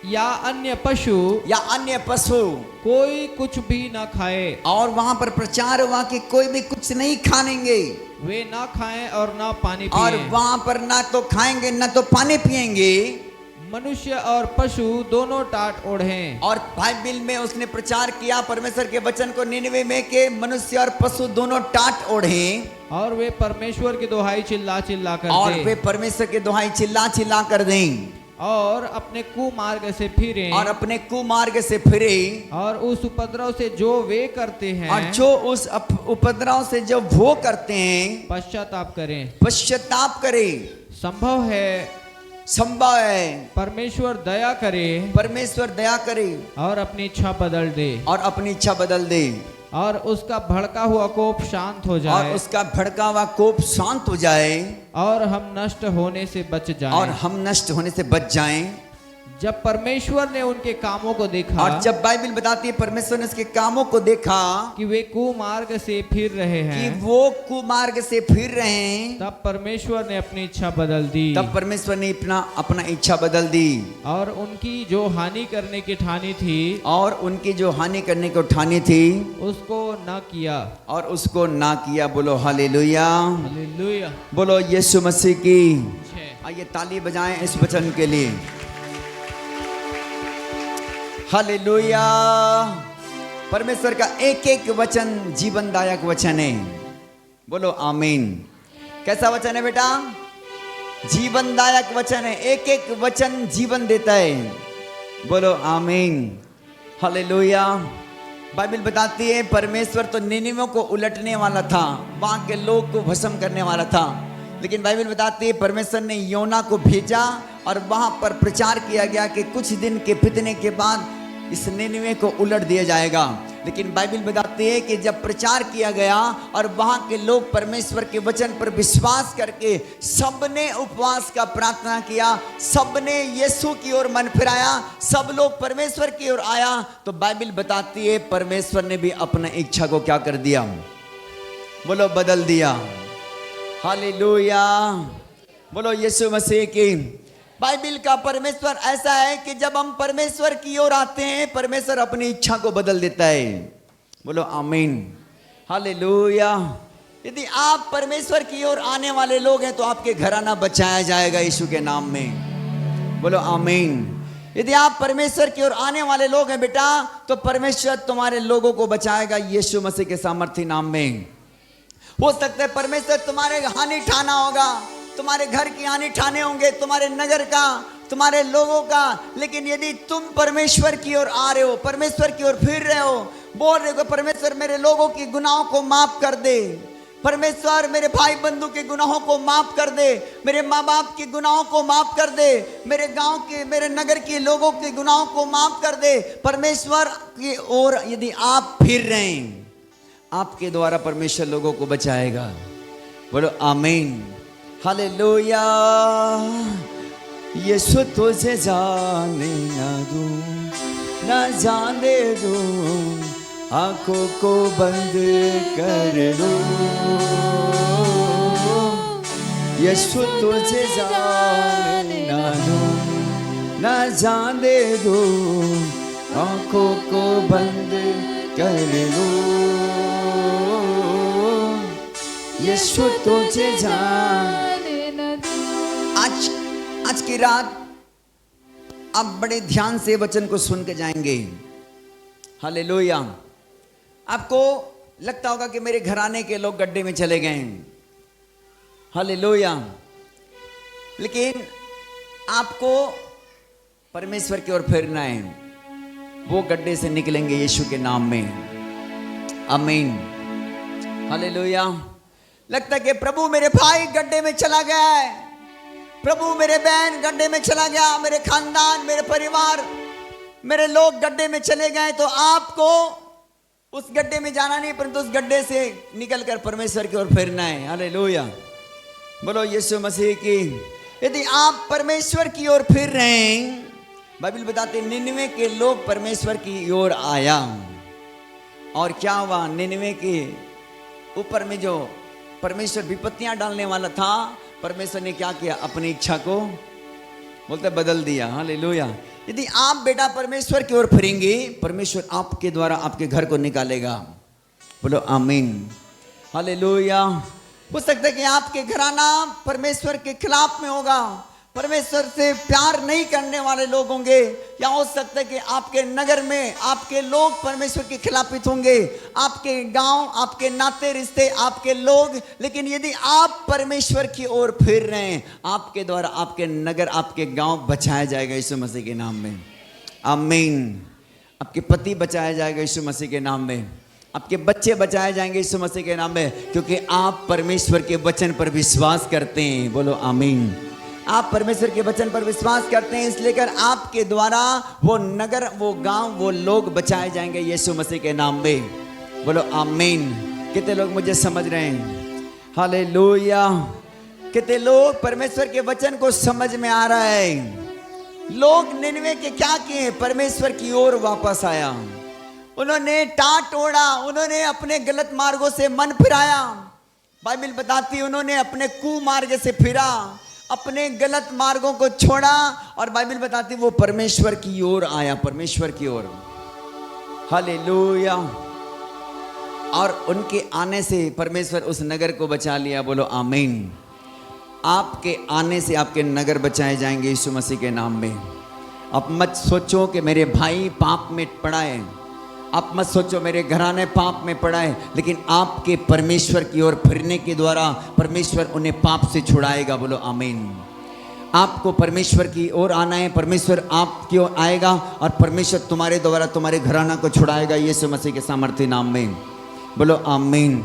[SPEAKER 4] या अन्य पशु
[SPEAKER 1] या अन्य पशु
[SPEAKER 4] कोई कुछ भी न खाए।
[SPEAKER 1] और वहां पर प्रचार हुआ कि कोई भी कुछ नहीं खाएंगे।
[SPEAKER 4] वे ना खाएं और ना पानी
[SPEAKER 1] और
[SPEAKER 4] पिएं।
[SPEAKER 1] वहां पर ना तो खाएंगे ना तो पानी पिएंगे।
[SPEAKER 4] मनुष्य और पशु दोनों टाट ओढ़ें।
[SPEAKER 1] और बाइबिल में उसने प्रचार किया परमेश्वर के वचन को निनवे में के मनुष्य और पशु दोनों टाट ओढ़े।
[SPEAKER 4] और वे परमेश्वर की दुहाई चिल्ला चिल्ला कर
[SPEAKER 1] और
[SPEAKER 4] दें।
[SPEAKER 1] वे परमेश्वर की दुहाई चिल्ला चिल्ला कर दें।
[SPEAKER 4] और अपने कुमार्ग से फिरें।
[SPEAKER 1] और अपने कुमार्ग से फिरे।
[SPEAKER 4] और उस उपद्रव से जो वे करते हैं
[SPEAKER 1] और जो उस उपद्रव से जो वो करते हैं
[SPEAKER 4] पश्चाताप करें।
[SPEAKER 1] पश्चाताप करे।
[SPEAKER 4] संभव है परमेश्वर दया करे
[SPEAKER 1] परमेश्वर दया करे
[SPEAKER 4] और अपनी इच्छा बदल दे।
[SPEAKER 1] और अपनी इच्छा बदल दे।
[SPEAKER 4] और उसका भड़का हुआ कोप शांत हो
[SPEAKER 1] और
[SPEAKER 4] जाए।
[SPEAKER 1] उसका भड़का हुआ कोप शांत हो जाए।
[SPEAKER 4] और हम नष्ट होने से बच जाएं।
[SPEAKER 1] और हम नष्ट होने से बच जाएं।
[SPEAKER 4] जब परमेश्वर ने उनके कामों को देखा।
[SPEAKER 1] और जब बाइबिल बताती है परमेश्वर ने उसके कामों को देखा
[SPEAKER 4] कि वे कुमार्ग से फिर रहे
[SPEAKER 1] कि
[SPEAKER 4] हैं।
[SPEAKER 1] वो कुमार्ग से फिर रहे हैं।
[SPEAKER 4] तब परमेश्वर ने अपनी इच्छा बदल दी।
[SPEAKER 1] तब परमेश्वर ने अपना इच्छा बदल दी।
[SPEAKER 4] और उनकी जो हानि करने की ठानी थी।
[SPEAKER 1] और उनकी जो हानि करने को ठानी थी
[SPEAKER 4] उसको न किया।
[SPEAKER 1] और उसको ना किया। बोलो हालेलुया।
[SPEAKER 4] हालेलुया।
[SPEAKER 1] बोलो यीशु मसीह की।
[SPEAKER 4] 6
[SPEAKER 1] आइए ताली बजाएं इस वचन के लिए। हालेलुया। परमेश्वर का एक एक वचन जीवनदायक वचन है। बोलो आमीन। कैसा वचन है बेटा? जीवनदायक वचन है। एक एक वचन जीवन देता है। बोलो आमीन। हालेलुया। बाइबिल बताती है परमेश्वर तो निनिवे को उलटने वाला था, वहां के लोग को भस्म करने वाला था। लेकिन बाइबिल बताती है परमेश्वर ने योना को भेजा और वहां पर प्रचार किया गया कि कुछ दिन के बीतने के बाद इस निनिवे को उलट दिया जाएगा। लेकिन बाइबिल बताती है कि जब प्रचार किया गया और वहां के लोग परमेश्वर के वचन पर विश्वास करके सबने उपवास का प्रार्थना किया, सबने यीशु की ओर मन फिराया, सब लोग परमेश्वर की ओर आया, तो बाइबिल बताती है परमेश्वर ने भी अपना इच्छा को क्या कर दिया? बोलो बदल दिया। हालेलुया। बोलो यीशु मसीह की। बाइबिल का परमेश्वर ऐसा है कि जब हम परमेश्वर की ओर आते हैं परमेश्वर अपनी इच्छा को बदल देता है। बोलो आमीन। हालेलुया। यदि आप परमेश्वर की ओर आने वाले लोग हैं तो आपके घराना बचाया जाएगा यीशु के नाम में। बोलो आमीन। यदि आप परमेश्वर की ओर आने वाले लोग हैं बेटा तो परमेश्वर तुम्हारे लोगों को बचाएगा यीशु मसीह के सामर्थ्य नाम में। हो सकता है परमेश्वर तुम्हारे हानि ठाना होगा, तुम्हारे घर की हानि ठाने होंगे, तुम्हारे नगर का, तुम्हारे लोगों का, लेकिन यदि तुम परमेश्वर की ओर आ रहे हो, परमेश्वर की ओर फिर रहे हो, बोल रहे हो परमेश्वर मेरे लोगों की गुनाहों को माफ कर दे, परमेश्वर मेरे भाई बंधु के गुनाहों को माफ कर दे, मेरे माँ बाप के गुनाहों को माफ कर दे, मेरे गांव के, मेरे नगर के लोगों के गुनाहों को माफ कर दे, परमेश्वर की ओर यदि आप फिर रहे हैं आपके द्वारा परमेश्वर लोगों को बचाएगा। बोलो आमीन। हालेलुया। यीशु तुझे जाने ना दूं, ना जाने दूं, आंखों को बंद कर दूं। यीशु तुझे जाने ना दूं, ना जाने दूं, आंखों को बंद कर दूं। यीशु तुझे जाने
[SPEAKER 3] न दूं।
[SPEAKER 1] आज की रात आप बड़े ध्यान से वचन को सुन के जाएंगे। हालेलुया। आपको लगता होगा कि मेरे घराने के लोग गड्ढे में चले गए हैं, हालेलुया, लेकिन आपको परमेश्वर की ओर फिरना है, वो गड्ढे से निकलेंगे यीशु के नाम में, आमीन, हालेलुया। लगता है कि प्रभु मेरे भाई गड्ढे में चला गया है, प्रभु मेरे बहन गड्ढे में चला गया, मेरे खानदान, मेरे परिवार, मेरे लोग गड्ढे में चले गए, तो आपको उस गड्ढे में जाना नहीं, परंतु उस गड्ढे से निकलकर परमेश्वर की ओर फिरना है, हालेलुया, बोलो यीशु मसीह की। यदि आप परमेश्वर की ओर फिर रहे हैं, बाइबल बताते निन्वे के लोग परमेश्वर की ओर आया, और क्या हुआ, निन्वे के ऊपर में जो परमेश्वर विपत्तियां डालने वाला था, परमेश्वर ने क्या किया, अपनी इच्छा को बोलते बदल दिया, हालेलुया। यदि आप बेटा परमेश्वर की ओर फिरेंगे, परमेश्वर आपके द्वारा आपके घर को निकालेगा, बोलो आमीन, हालेलुया। हो सकता है कि आपके घराना परमेश्वर के खिलाफ में होगा, परमेश्वर से प्यार नहीं करने वाले लोग होंगे, या हो सकता है कि आपके नगर में आपके लोग परमेश्वर के खिलाफित होंगे, आपके गांव, आपके नाते रिश्ते, आपके लोग। लेकिन यदि आप परमेश्वर की ओर फिर रहे हैं, आपके द्वारा आपके नगर, आपके गांव बचाया जाएगा यीशु मसीह के नाम में, आमीन। आपके पति बचाया जाएगा यीशु मसीह के नाम में, आपके बच्चे बचाए जाएंगे यीशु मसीह के नाम में, क्योंकि आप परमेश्वर के वचन पर विश्वास करते हैं, बोलो आमीन। आप परमेश्वर के वचन पर विश्वास करते हैं, इसलिए कर आपके द्वारा वो नगर, वो गांव, वो लोग बचाए जाएंगे यीशु मसीह के नाम में, बोलो आमीन। कितने लोग मुझे समझ रहे हैं, हालेलुया। कितने लोग परमेश्वर के वचन को समझ में आ रहा है। लोग निन्वे के क्या किए, परमेश्वर की ओर वापस आया, उन्होंने टाट ओढ़ा, उन्होंने अपने गलत मार्गों से मन फिराया। बाइबल बताती है उन्होंने अपने कुमार्ग से फिरा, अपने गलत मार्गों को छोड़ा, और बाइबल बताती वो परमेश्वर की ओर आया, परमेश्वर की ओर, हालेलुया। और उनके आने से परमेश्वर उस नगर को बचा लिया, बोलो आमीन। आपके आने से आपके नगर बचाए जाएंगे यीशु मसीह के नाम में। आप मत सोचो कि मेरे भाई पाप में पड़ा है, आप मत सोचो मेरे घराने पाप में पड़ा है, लेकिन आपके परमेश्वर की ओर फिरने के द्वारा परमेश्वर उन्हें पाप से छुड़ाएगा, बोलो आमीन। आपको परमेश्वर की ओर आना है, परमेश्वर आपकी ओर आएगा, और परमेश्वर तुम्हारे द्वारा तुम्हारे घराना को छुड़ाएगा यीशु मसीह के सामर्थ्य नाम में, बोलो आमीन।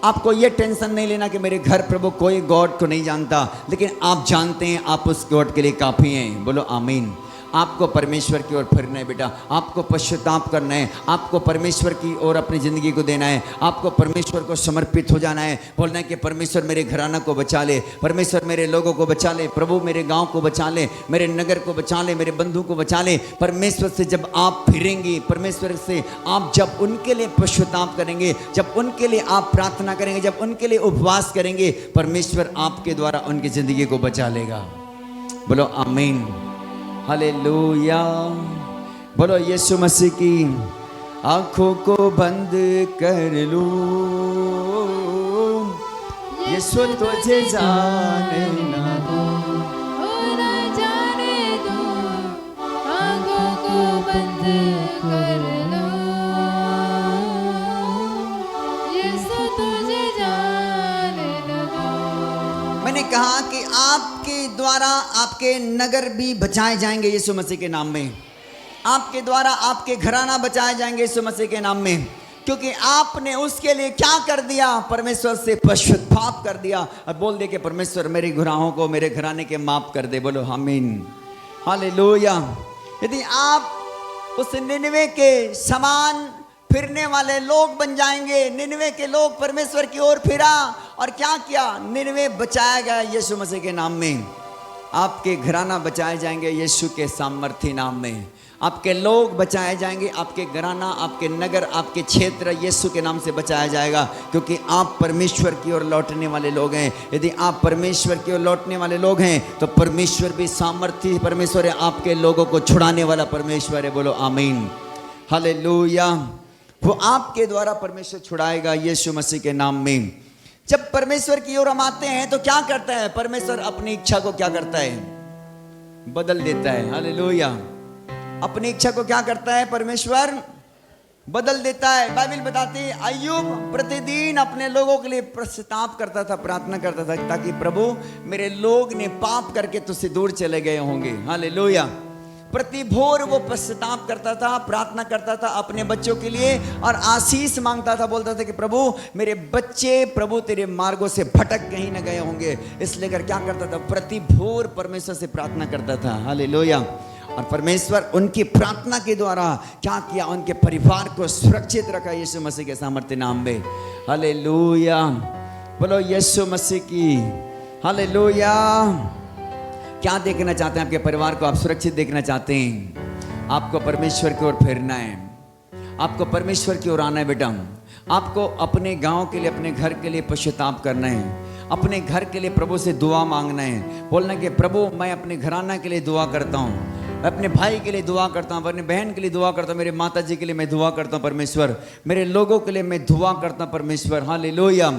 [SPEAKER 1] आपको ये टेंशन नहीं लेना कि मेरे घर प्रभु कोई गॉड को नहीं जानता, लेकिन आप जानते हैं आप उस गॉड के लिए काफ़ी हैं, बोलो आमीन। आपको परमेश्वर की ओर फिरना है बेटा, आपको पश्चाताप करना है, आपको परमेश्वर की ओर अपनी ज़िंदगी को देना है, आपको परमेश्वर को समर्पित हो जाना है, बोलना है कि परमेश्वर मेरे घराना को बचा ले, परमेश्वर मेरे लोगों को बचा ले, प्रभु मेरे गांव को बचा ले, मेरे नगर को बचा ले, मेरे बंधु को बचा ले। परमेश्वर से जब आप फिरेंगे, परमेश्वर से आप जब उनके लिए पश्चाताप करेंगे, जब उनके लिए आप प्रार्थना करेंगे, जब उनके लिए उपवास करेंगे, परमेश्वर आपके द्वारा उनकी ज़िंदगी को बचा लेगा, बोलो आमीन, हालेलुया। बोलो यीशु मसीह की। आंखों को बंद कर लूं, यीशु तुझे जाने ना दो,
[SPEAKER 3] ना जाने दो, आंखों को बंद कर लो, यीशु तुझे जाने ना दो।
[SPEAKER 1] मैंने कहा कि आपके द्वारा आपके नगर भी बचाए जाएंगे यीशु मसीह के नाम में, आपके द्वारा आपके घराना बचाए जाएंगे यीशु मसीह के नाम में, क्योंकि आपने उसके लिए क्या कर दिया, परमेश्वर से पश्चाताप कर दिया, और बोल दे कि परमेश्वर मेरे गुनाहों को, मेरे घराने के माफ कर दे, बोलो आमीन, हालेलुया। यदि आप उस निन्वे के समान फिरने वाले लोग बन जाएंगे, निन्वे के लोग परमेश्वर की ओर फिरा, और क्या किया, निन्वे बचाया गया यीशु मसीह के नाम में, आपके घराना बचाए जाएंगे यीशु के सामर्थ्य नाम में, आपके लोग बचाए जाएंगे, आपके घराना, आपके नगर, आपके क्षेत्र यीशु के नाम से बचाया जाएगा, क्योंकि आप परमेश्वर की ओर लौटने वाले लोग हैं। यदि आप परमेश्वर की ओर लौटने वाले लोग हैं, तो परमेश्वर भी सामर्थ्य परमेश्वर है, आपके लोगों को छुड़ाने वाला परमेश्वर है, बोलो आमीन, हालेलुया। वो आपके द्वारा परमेश्वर छुड़ाएगा यीशु मसीह के नाम में। जब परमेश्वर की ओर हम आते हैं तो क्या करता है, परमेश्वर अपनी इच्छा को क्या करता है, बदल देता है, हालेलुया। अपनी इच्छा को क्या करता है परमेश्वर, बदल देता है। बाइबल बताती है अय्यूब प्रतिदिन अपने लोगों के लिए पश्चाताप करता था, प्रार्थना करता था ताकि प्रभु मेरे लोग ने पाप करके तुझसे दूर चले गए होंगे। हालेलुया। प्रति भोर वो पश्चाताप करता था, प्रार्थना करता था अपने बच्चों के लिए और आशीष मांगता था। बोलता था कि प्रभु मेरे बच्चे प्रभु तेरे मार्गों से भटक कहीं न गए होंगे। इसलिए कर क्या करता था, प्रति भोर परमेश्वर से प्रार्थना करता था। हालेलुया। और परमेश्वर उनकी प्रार्थना के द्वारा क्या किया, उनके परिवार को सुरक्षित रखा यीशु मसीह के सामर्थ्य नाम में। हालेलुया। बोलो यीशु मसीह की हालेलुया। क्या देखना चाहते हैं? आपके परिवार को आप सुरक्षित देखना चाहते हैं? आपको परमेश्वर की ओर फेरना है, आपको परमेश्वर की ओर आना है बेटा। आपको अपने गांव के लिए, अपने घर के लिए पश्चाताप करना है, अपने घर के लिए प्रभु से दुआ मांगना है। बोलना कि प्रभु मैं अपने घराना के लिए दुआ करता हूँ, अपने भाई के लिए दुआ करता हूँ, अपने बहन के लिए दुआ करता हूँ, मेरे माता जी के लिए मैं दुआ करता हूँ परमेश्वर, मेरे लोगों के लिए मैं दुआ करता हूँ परमेश्वर। हालेलुया।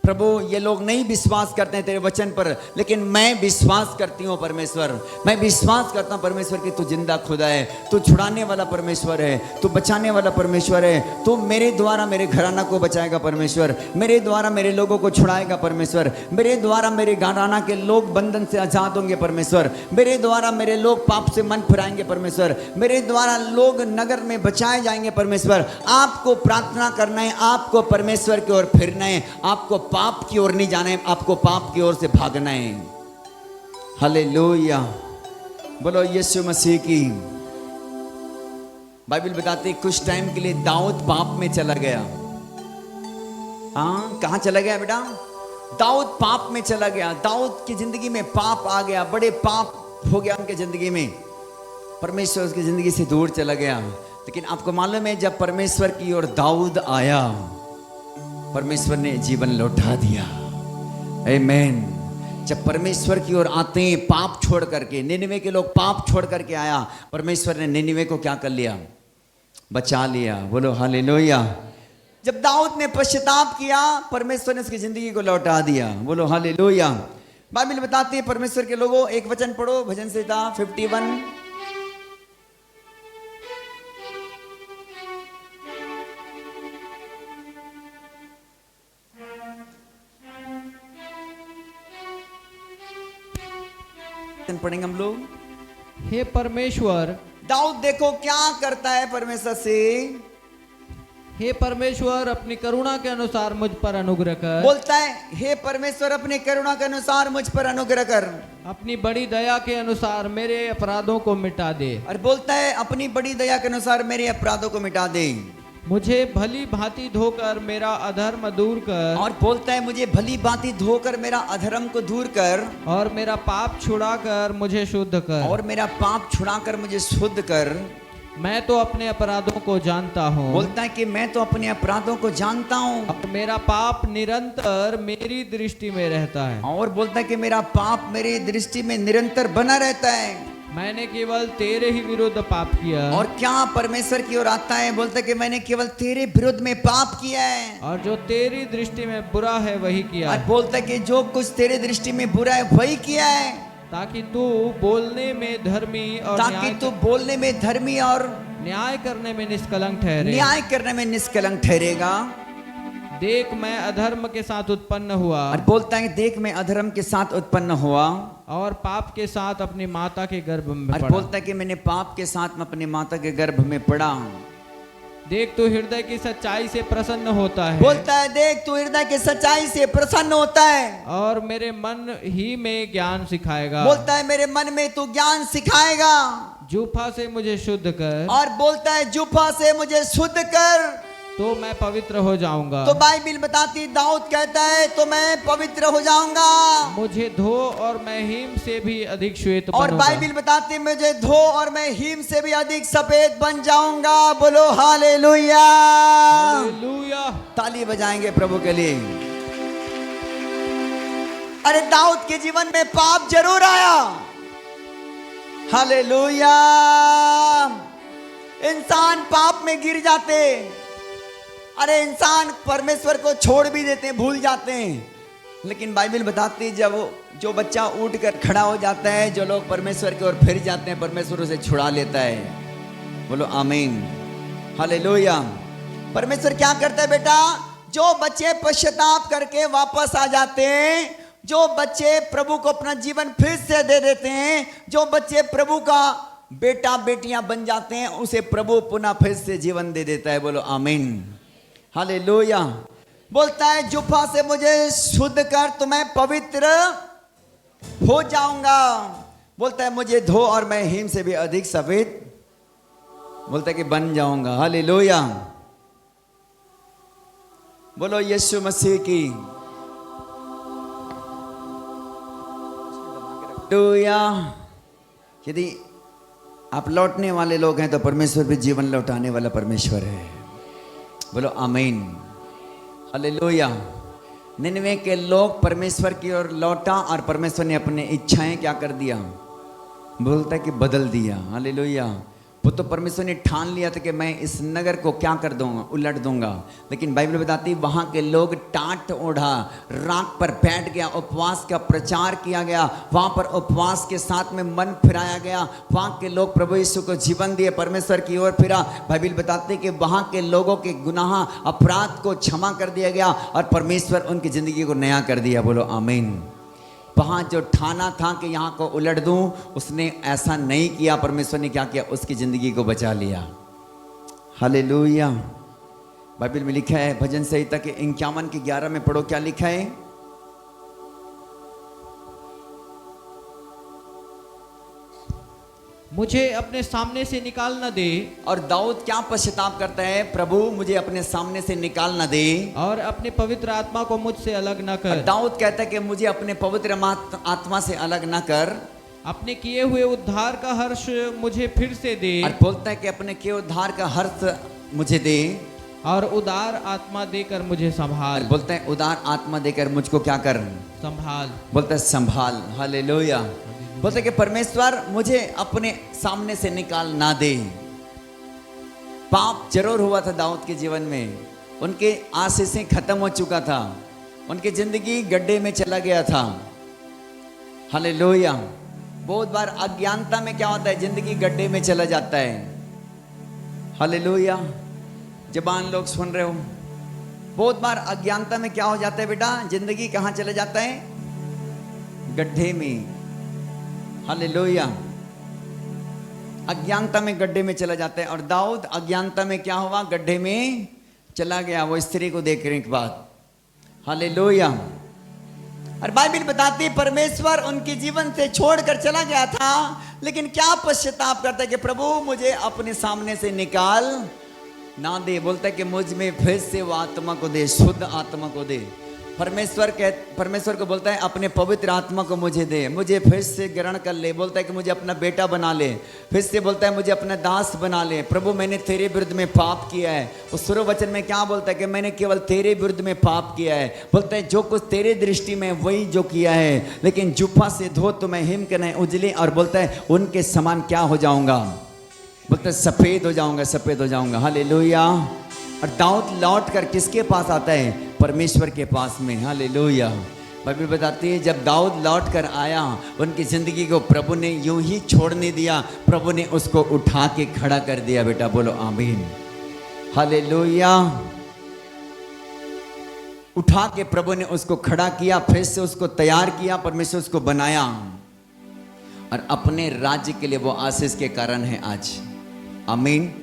[SPEAKER 1] प्रभु ये लोग नहीं विश्वास करते हैं तेरे वचन पर, लेकिन मैं विश्वास करती हूँ परमेश्वर। मैं विश्वास करता हूँ परमेश्वर कि तू जिंदा खुदा है, तू छुड़ाने वाला परमेश्वर है, तू बचाने वाला परमेश्वर है। तू मेरे द्वारा मेरे घराना को बचाएगा परमेश्वर, मेरे द्वारा मेरे लोगों को छुड़ाएगा परमेश्वर, मेरे द्वारा मेरे घराना के लोग बंधन से आजाद होंगे परमेश्वर, मेरे द्वारा मेरे लोग पाप से मन फिराएंगे परमेश्वर, मेरे द्वारा लोग नगर में बचाए जाएंगे परमेश्वर। आपको प्रार्थना करना है, आपको परमेश्वर की ओर फिरना है, आपको पाप की ओर नहीं जाना है, आपको पाप की ओर से भागना है। हालेलुया। बोलो यीशु मसीह की। बाइबल बताती है कुछ टाइम के लिए दाऊद पाप में चला गया। हाँ, कहां चला गया बेटा? दाऊद पाप में चला गया। दाऊद की जिंदगी में पाप आ गया, बड़े पाप हो गया उनके जिंदगी में। परमेश्वर उसकी जिंदगी से दूर चला गया। लेकिन आपको मालूम है जब परमेश्वर की ओर दाऊद आया, परमेश्वर ने जीवन लौटा दिया। आमीन। जब परमेश्वर की ओर आते हैं पाप छोड़ करके, निनिवे के लोग पाप छोड़ करके आया, परमेश्वर ने निनिवे को क्या कर लिया? बचा लिया। बोलो हालेलुया। जब दाऊद ने पश्चाताप किया, परमेश्वर ने उसकी जिंदगी को लौटा दिया। बोलो हालेलुया। बाइबल बताती है परमेश्वर के लोगों, एक वचन पढ़ो, भजन संहिता 51। पढ़ेंगे हम लोग।
[SPEAKER 4] हे परमेश्वर,
[SPEAKER 1] दाऊद देखो क्या करता है परमेश्वर से।
[SPEAKER 4] हे परमेश्वर अपनी करुणा के अनुसार मुझ पर अनुग्रह कर।
[SPEAKER 1] बोलता है हे परमेश्वर अपनी करुणा के अनुसार मुझ पर अनुग्रह कर।
[SPEAKER 4] अपनी बड़ी दया के अनुसार मेरे अपराधों को मिटा दे।
[SPEAKER 1] और बोलता है अपनी बड़ी दया के अनुसार मेरे अपराधों को मिटा दे।
[SPEAKER 4] मुझे भली भांति धोकर मेरा अधर्म दूर कर।
[SPEAKER 1] और बोलता है मुझे भली भांति धोकर मेरा अधर्म को दूर कर।
[SPEAKER 4] और मेरा पाप छुड़ाकर मुझे शुद्ध कर।
[SPEAKER 1] और मेरा पाप छुड़ाकर मुझे शुद्ध कर।
[SPEAKER 4] मैं तो अपने अपराधों को जानता हूँ।
[SPEAKER 1] बोलता है कि मैं तो अपने अपराधों को जानता हूँ।
[SPEAKER 4] और मेरा पाप निरंतर मेरी दृष्टि में रहता है।
[SPEAKER 1] और बोलता है कि मेरा पाप मेरी दृष्टि में निरंतर बना रहता है।
[SPEAKER 4] मैंने केवल तेरे ही विरुद्ध पाप किया।
[SPEAKER 1] और क्या परमेश्वर की ओर आता है, बोलता है कि मैंने केवल तेरे विरुद्ध में पाप किया है।
[SPEAKER 4] और जो तेरी दृष्टि में बुरा है वही किया।
[SPEAKER 1] और बोलता है कि जो कुछ तेरे दृष्टि में बुरा है वही किया है,
[SPEAKER 4] ताकि तू बोलने में धर्मी और
[SPEAKER 1] ताकि तू बोलने में धर्मी और
[SPEAKER 4] न्याय करने में निष्कलंक ठहरे।
[SPEAKER 1] न्याय करने में निष्कलंक ठहरेगा।
[SPEAKER 4] देख मैं अधर्म के साथ उत्पन्न हुआ।
[SPEAKER 1] और बोलता है देख मैं अधर्म के साथ उत्पन्न हुआ।
[SPEAKER 4] और पाप के साथ अपनी माता के गर्भ में
[SPEAKER 1] और
[SPEAKER 4] पड़ा।
[SPEAKER 1] बोलता है कि मैंने पाप के साथ में अपनी माता के गर्भ में पड़ा।
[SPEAKER 4] देख तू हृदय की सच्चाई से प्रसन्न होता है।
[SPEAKER 1] बोलता है देख तू हृदय की सच्चाई से प्रसन्न होता है।
[SPEAKER 4] और मेरे मन ही में ज्ञान सिखाएगा।
[SPEAKER 1] बोलता है मेरे मन में तू ज्ञान सिखाएगा।
[SPEAKER 4] जूफा से मुझे शुद्ध कर।
[SPEAKER 1] और बोलता है जूफा से मुझे शुद्ध कर,
[SPEAKER 4] तो मैं पवित्र हो जाऊंगा।
[SPEAKER 1] तो बाइबल बताती दाऊद कहता है तो मैं पवित्र हो जाऊंगा।
[SPEAKER 4] मुझे धो और मैं हिम से भी अधिक श्वेत
[SPEAKER 1] और
[SPEAKER 4] बनूंगा।
[SPEAKER 1] बाइबल बताती है मुझे धो और मैं हिम से भी अधिक सफेद बन जाऊंगा। बोलो हालेलुया।
[SPEAKER 4] हालेलुया।
[SPEAKER 1] ताली बजाएंगे प्रभु के लिए। अरे दाऊद के जीवन में पाप जरूर आया। हालेलुया। इंसान पाप में गिर जाते, अरे इंसान परमेश्वर को छोड़ भी देते हैं, भूल जाते हैं। लेकिन बाइबल बताती है जब जो बच्चा उठ कर खड़ा हो जाता है, जो लोग परमेश्वर की ओर फिर जाते हैं, परमेश्वर उसे छुड़ा लेता है। बोलो आमीन। हालेलुया। परमेश्वर क्या करता है बेटा? जो बच्चे पश्चाताप करके वापस आ जाते हैं, जो बच्चे प्रभु को अपना जीवन फिर से दे देते हैं, जो बच्चे प्रभु का बेटा बेटियां बन जाते हैं, उसे प्रभु पुनः फिर से जीवन दे देता है। बोलो आमीन, हालेलुया। बोलता है जुफा से मुझे शुद्ध कर तो मैं पवित्र हो जाऊंगा। बोलता है मुझे धो और मैं हिम से भी अधिक सफेद, बोलता है कि बन जाऊंगा। हालेलुया। बोलो यीशु मसीह की। हालेलुया। यदि आप लौटने वाले लोग हैं तो परमेश्वर भी जीवन लौटाने वाला परमेश्वर है। बोलो आमीन, हालेलुया। 99 के लोग परमेश्वर की ओर लौटा और परमेश्वर ने अपनी इच्छाएं क्या कर दिया? बोलता है कि बदल दिया। हालेलुया। वो तो परमेश्वर ने ठान लिया था कि मैं इस नगर को क्या कर दूंगा, उलट दूंगा। लेकिन बाइबल बताती वहां के लोग टाट ओढ़ा, राख पर बैठ गया, उपवास का प्रचार किया गया, वहां पर उपवास के साथ में मन फिराया गया। वहां के लोग प्रभु यीशु को जीवन दिए, परमेश्वर की ओर फिरा। बाइबल बताती कि वहां के लोगों के गुनाह अपराध को क्षमा कर दिया गया और परमेश्वर उनकी जिंदगी को नया कर दिया। बोलो आमीन। वहां जो ठाना था कि यहाँ को उलट दूं, उसने ऐसा नहीं किया। परमेश्वर ने क्या किया? उसकी जिंदगी को बचा लिया। हालेलुया। बाइबल में लिखा है भजन संहिता के 51 के 11 में पढ़ो, क्या लिखा है?
[SPEAKER 4] मुझे अपने सामने से निकाल न दे।
[SPEAKER 1] और दाऊद क्या पश्चाताप करता है? प्रभु मुझे अपने सामने से निकाल न दे
[SPEAKER 4] और अपने पवित्र आत्मा को मुझसे अलग न कर।
[SPEAKER 1] दाऊद कहता है कि मुझे अपने पवित्र आत्मा से अलग न कर।
[SPEAKER 4] अपने किए हुए उद्धार का हर्ष मुझे फिर से दे।
[SPEAKER 1] और बोलता है कि अपने किए उद्धार का हर्ष मुझे दे
[SPEAKER 4] और उदार आत्मा देकर मुझे संभाल।
[SPEAKER 1] बोलता है उदार आत्मा देकर मुझको क्या कर?
[SPEAKER 4] संभाल।
[SPEAKER 1] बोलता है संभाल। हालेलुया। बोलता है कि परमेश्वर मुझे अपने सामने से निकाल ना दे। पाप जरूर हुआ था दाऊद के जीवन में, उनके आशीषें खत्म हो चुका था, उनकी जिंदगी गड्ढे में चला गया था। हालेलुया। बहुत बार अज्ञानता में क्या होता है? जिंदगी गड्ढे में चला जाता है। हालेलुया। जवान लोग सुन रहे हो, बहुत बार अज्ञानता में क्या हो जाता है बेटा? जिंदगी कहाँ चला जाता है? गड्ढे में। हालेलुया। अज्ञानता में गड्ढे में चला जाता है। और दाऊद अज्ञानता में क्या हुआ? गड्ढे में चला गया, वो स्त्री को देखने के बाद। हालेलुया। और बाइबल बताती है परमेश्वर उनके जीवन से छोड़कर चला गया था, लेकिन क्या पश्चाताप करता है कि प्रभु मुझे अपने सामने से निकाल ना दे। बोलता है कि मुझ में फिर से वो आत्मा को दे, शुद्ध आत्मा को दे। परमेश्वर को बोलता है अपने पवित्र आत्मा को मुझे दे, मुझे फिर से ग्रहण कर ले। बोलता है कि मुझे अपना बेटा बना ले। फिर से बोलता है मुझे अपना दास बना ले। प्रभु मैंने तेरे विरुद्ध में पाप किया है। उस शुरू वचन में क्या बोलता है? कि मैंने केवल तेरे विरुद्ध में पाप किया है। बोलता है जो कुछ तेरे दृष्टि में वही जो किया है, लेकिन जुफा से धो तो मैं हिम के नहीं उजले। और बोलता है उनके समान क्या हो जाऊंगा? बोलता है सफेद हो जाऊंगा, सफेद हो जाऊंगा। हालेलुया। और दाऊद लौट कर किसके पास आता है? परमेश्वर के पास में। हालेलुया। बाइबल बताती है जब दाऊद लौट कर आया, उनकी जिंदगी को प्रभु ने यूं ही छोड़ने दिया, प्रभु ने उसको उठा के खड़ा कर दिया। बेटा बोलो आमीन, हालेलुया। उठा के प्रभु ने उसको खड़ा किया, फिर से उसको तैयार किया, परमेश्वर उसको बनाया और अपने राज्य के लिए वो आशीष के कारण है आज। आमीन।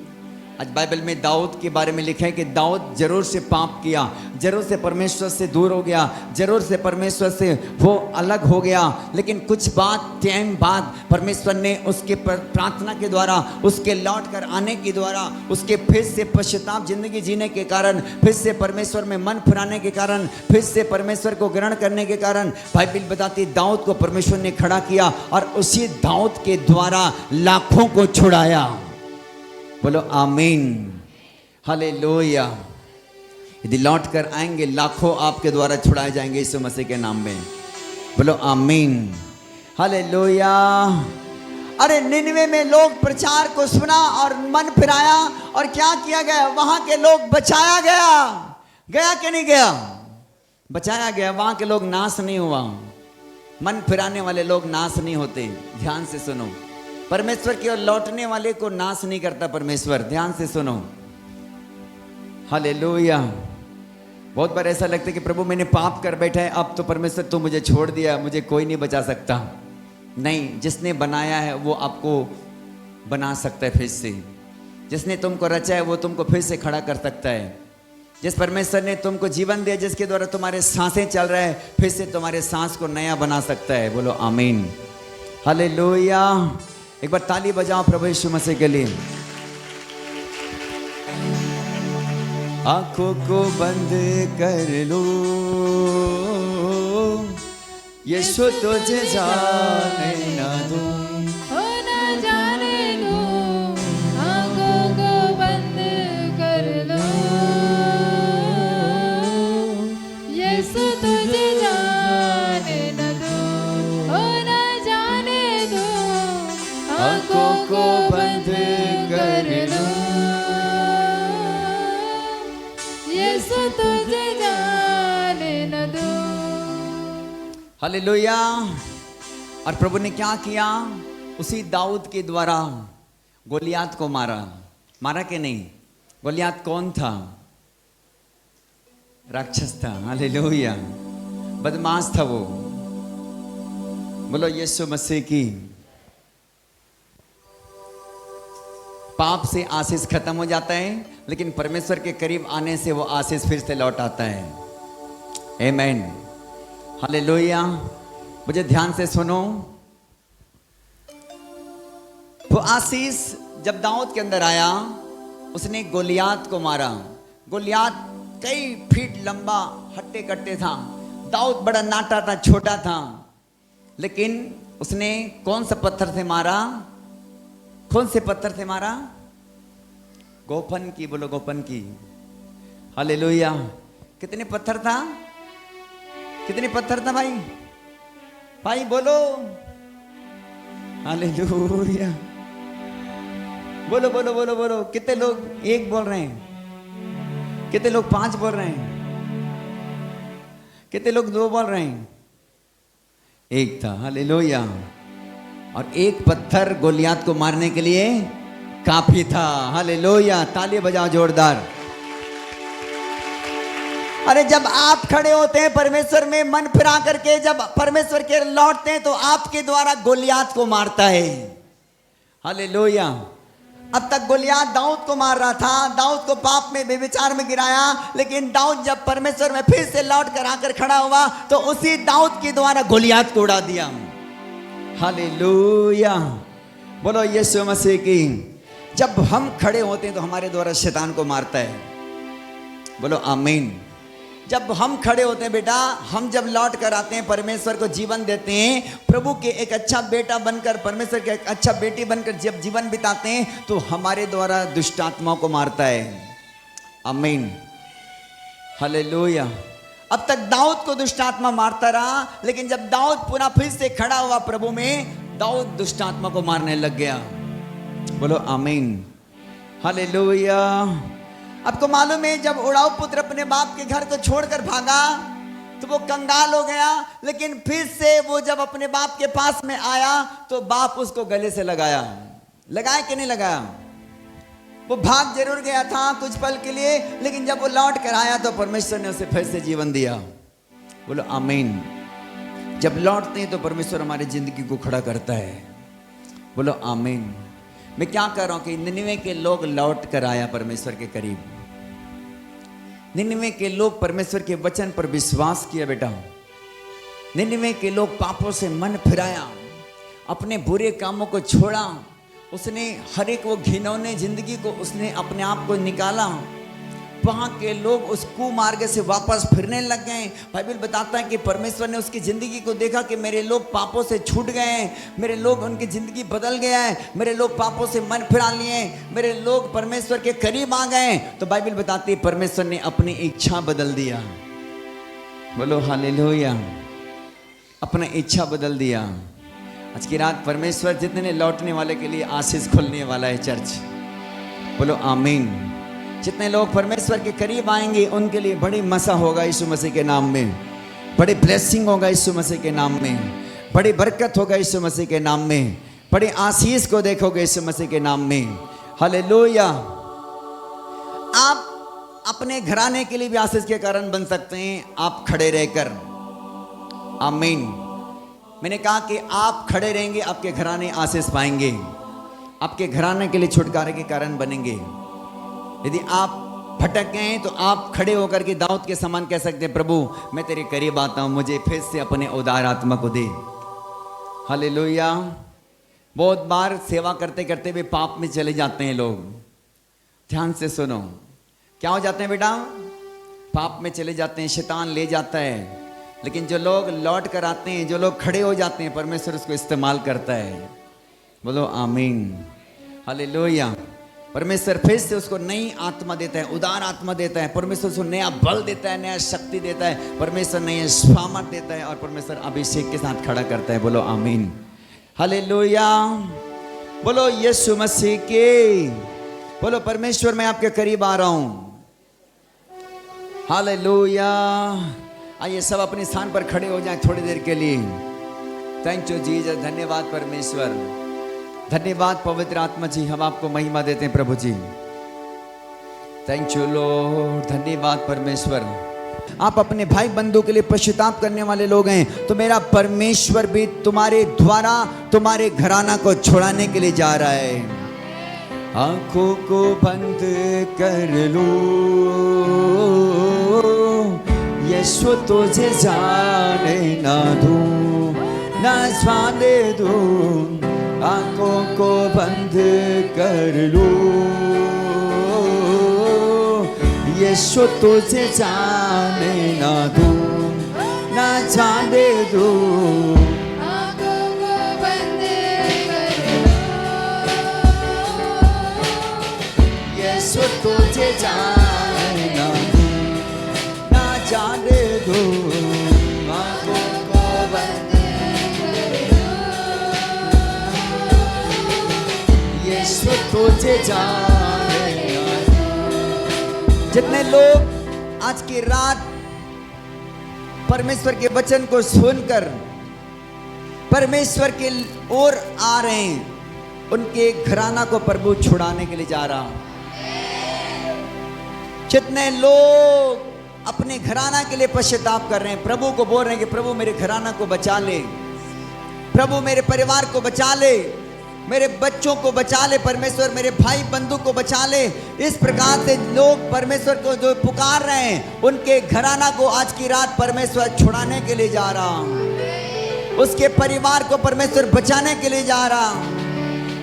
[SPEAKER 1] आज बाइबल में दाऊद के बारे में लिखा है कि दाऊद जरूर से पाप किया, जरूर से परमेश्वर से दूर हो गया, जरूर से परमेश्वर से वो अलग हो गया, लेकिन कुछ टाइम बाद परमेश्वर ने उसके प्रार्थना के द्वारा, उसके लौट कर आने के द्वारा, उसके फिर से पश्चाताप जिंदगी जीने के कारण, फिर से परमेश्वर में मन फिराने के कारण, फिर से परमेश्वर को ग्रहण करने के कारण, बाइबल बताती दाऊद को परमेश्वर ने खड़ा किया और उसी दाऊद के द्वारा लाखों को छुड़ाया। बोलो आमीन, हालेलुया। यदि लौट कर आएंगे लाखों आपके द्वारा छुड़ाए जाएंगे यीशु मसीह के नाम में। बोलो आमीन, हालेलुया। अरे 99 में लोग प्रचार को सुना और मन फिराया और क्या किया गया? वहां के लोग बचाया गया। गया कि नहीं गया? बचाया गया। वहां के लोग नाश नहीं हुआ। मन फिराने वाले लोग नाश नहीं होते। ध्यान से सुनो, परमेश्वर की ओर लौटने वाले को नाश नहीं करता परमेश्वर। ध्यान से सुनो, हालेलुया। बहुत बार ऐसा लगता है कि प्रभु मैंने पाप कर बैठा है, अब तो परमेश्वर तू मुझे छोड़ दिया, मुझे कोई नहीं बचा सकता। नहीं, जिसने बनाया है वो आपको बना सकता है फिर से। जिसने तुमको रचा है वो तुमको फिर से खड़ा कर सकता है। जिस परमेश्वर ने तुमको जीवन दिया, जिसके द्वारा तुम्हारे सांसें चल रहा है, फिर से तुम्हारे सांस को नया बना सकता है। बोलो आमीन, हालेलुया। एक बार ताली बजाओ प्रभु यीशु मसीह के लिए। आंखों को बंद कर लो, यीशु तुझे जाने ना दो।
[SPEAKER 3] हो ना जाने दो, आँखों को बंद कर लो, यीशु तुझे जाने न दो। हो ना जाने दो, आँखों को बंद कर लो, यीशु तुझे जाने न दो।
[SPEAKER 1] हालेलुया। और प्रभु ने क्या किया? उसी दाऊद के द्वारा गोलियात को मारा। मारा कि नहीं? गोलियात कौन था? राक्षस था। हालेलुया, बदमाश था वो। बोलो यीशु मसीह की। पाप से आशीष खत्म हो जाता है, लेकिन परमेश्वर के करीब आने से वो आशीष फिर से लौट आता है। आमीन, हालेलुया। मुझे ध्यान से सुनो। वो आशीष जब दाऊद के अंदर आया, उसने गोलियात को मारा। गोलियात कई फीट लंबा हट्टे कट्टे था। दाऊद बड़ा नाटा था, छोटा था, लेकिन उसने कौन सा पत्थर से मारा? कौन से पत्थर से मारा? गोफन की। बोलो गोफन की। हालेलुया। कितने पत्थर था? कितने पत्थर था भाई? भाई बोलो। हालेलुया। बोलो बोलो बोलो बोलो। कितने लोग एक बोल रहे हैं? कितने लोग पांच बोल रहे हैं? कितने लोग दो बोल रहे हैं? एक था। हालेलुया। और एक पत्थर गोलियात को मारने के लिए काफी था। हालेलुया। ताली बजाओ जोरदार। अरे जब आप खड़े होते हैं परमेश्वर में मन फिरा करके, जब परमेश्वर के लौटते हैं, तो आपके द्वारा गोलियात को मारता है। हालेलुया। अब तक गोलियात दाऊद को मार रहा था, दाऊद को पाप में व्यभिचार में गिराया, लेकिन दाऊद जब परमेश्वर में फिर से लौट कर आकर खड़ा हुआ, तो उसी दाऊद के द्वारा गोलियात को उड़ा दिया। हालेलुया। बोलो यीशु मसीह की। जब हम खड़े होते हैं तो हमारे द्वारा शैतान को मारता है। बोलो आमीन। जब हम खड़े होते हैं बेटा, हम जब लौट कर आते हैं, परमेश्वर को जीवन देते हैं, प्रभु के एक अच्छा बेटा बनकर, परमेश्वर के एक अच्छा बेटी बनकर जब जीवन बिताते हैं, तो हमारे द्वारा दुष्ट आत्माओं को मारता है। आमीन, हालेलुया। अब तक दाऊद को दुष्ट आत्मा मारता रहा, लेकिन जब दाऊद पुनः फिर से खड़ा हुआ प्रभु में, दाऊद दुष्ट आत्मा को मारने लग गया। बोलो आमीन, हालेलुया। आपको मालूम है, जब उड़ाऊ पुत्र अपने बाप के घर को छोड़कर भागा, तो वो कंगाल हो गया, लेकिन फिर से वो जब अपने बाप के पास में आया, तो बाप उसको गले से लगाया। लगाया कि नहीं लगाया? वो भाग जरूर गया था कुछ पल के लिए, लेकिन जब वो लौट कर आया तो परमेश्वर ने उसे फिर से जीवन दिया। बोलो आमीन। जब लौटते हैं तो परमेश्वर हमारी जिंदगी को खड़ा करता है। बोलो आमीन। मैं क्या कर रहा हूं कि निन्वे के लोग लौट कर आया परमेश्वर के करीब। निन्वे के लोग परमेश्वर के वचन पर विश्वास किया बेटा। निन्वे के लोग पापों से मन फिराया, अपने बुरे कामों को छोड़ा, उसने हर एक वो घिनौने जिंदगी को उसने अपने आप को निकाला। वहाँ के लोग उस कुमार्ग से वापस फिरने लग गए। बाइबल बताता है कि परमेश्वर ने उसकी ज़िंदगी को देखा कि मेरे लोग पापों से छूट गए हैं, मेरे लोग, उनकी ज़िंदगी बदल गया है, मेरे लोग पापों से मन फिरा लिए, मेरे लोग परमेश्वर के करीब आ गए। तो बाइबल बताती है परमेश्वर ने अपनी इच्छा बदल दिया। बोलो हालेलुया। अपना इच्छा बदल दिया। आज की रात परमेश्वर जितने लौटने वाले के लिए आशीष खुलने वाला है चर्च। बोलो आमीन। जितने लोग परमेश्वर के करीब आएंगे उनके लिए बड़ी मसा होगा यीशु मसीह के नाम में, बड़ी ब्लेसिंग होगा यीशु मसीह के नाम में, बड़ी बरकत होगा यीशु मसीह के नाम में, बड़ी आशीष को देखोगे यीशु मसीह के नाम में। हालेलुया। अपने घराने के लिए भी आशीष के कारण बन सकते हैं, आप खड़े रहकर। आमीन। मैंने कहा कि आप खड़े रहेंगे, आपके घराने आशीष पाएंगे, आपके घराने के लिए छुटकारे के कारण बनेंगे। यदि आप भटक गए हैं तो आप खड़े होकर के दाऊद के समान कह सकते हैं, प्रभु मैं तेरे करीब आता हूं, मुझे फिर से अपने उदार आत्मा को दे। हालेलुया। बहुत बार सेवा करते करते भी पाप में चले जाते हैं लोग। ध्यान से सुनो, क्या हो जाते हैं बेटा? पाप में चले जाते हैं, शैतान ले जाता है। लेकिन जो लोग लौट कर आते हैं, जो लोग खड़े हो जाते हैं, परमेश्वर उसको इस्तेमाल करता है। बोलो आमीन। हालेलुया। परमेश्वर फिर से उसको नई आत्मा देता है, उदार आत्मा देता है। परमेश्वर उसको नया बल देता है, नया शक्ति देता है। परमेश्वर नया सामर्थ देता है और परमेश्वर अभिषेक के साथ खड़ा करता है। बोलो आमीन। हालेलुया। बोलो यीशु मसीह के। बोलो परमेश्वर मैं आपके करीब आ रहा हूं। हालेलुया। आइए सब अपने स्थान पर खड़े हो जाएं थोड़ी देर के लिए। Thank you Jesus. धन्यवाद परमेश्वर, धन्यवाद पवित्र आत्मा जी। हम आपको महिमा देते हैं प्रभु जी। Thank you Lord. धन्यवाद परमेश्वर। आप अपने भाई बंधु के लिए पश्चाताप करने वाले लोग हैं तो मेरा परमेश्वर भी तुम्हारे द्वारा तुम्हारे घराना को छुड़ाने के लिए जा रहा है। आंखों को बंद कर लो, यीशु तुझे जाने ना दूं, ना जाने दूं। आंखों को बंद कर लो, यीशु तुझे जाने ना दूं, ना जाने दूं।
[SPEAKER 3] आँखों को बंद कर लो,
[SPEAKER 1] यीशु तुझे जाने ना दूं, ना जाने दूं। आंखों को बंद कर लो, यीशु तुझे जाने ना दूं। जितने लोग आज की रात परमेश्वर के वचन को सुनकर परमेश्वर के ओर आ रहे हैं, उनके घराना को प्रभु छुड़ाने के लिए जा रहा। जितने लोग अपने घराना के लिए पश्चाताप कर रहे हैं, प्रभु को बोल रहे हैं कि प्रभु मेरे घराना को बचा ले, प्रभु मेरे परिवार को बचा ले, मेरे बच्चों को बचा ले, परमेश्वर मेरे भाई बंधु को बचा ले। इस प्रकार से लोग परमेश्वर को जो पुकार रहे हैं, उनके घराना को आज की रात परमेश्वर छुड़ाने के लिए जा रहा, उसके परिवार को परमेश्वर बचाने के लिए जा रहा।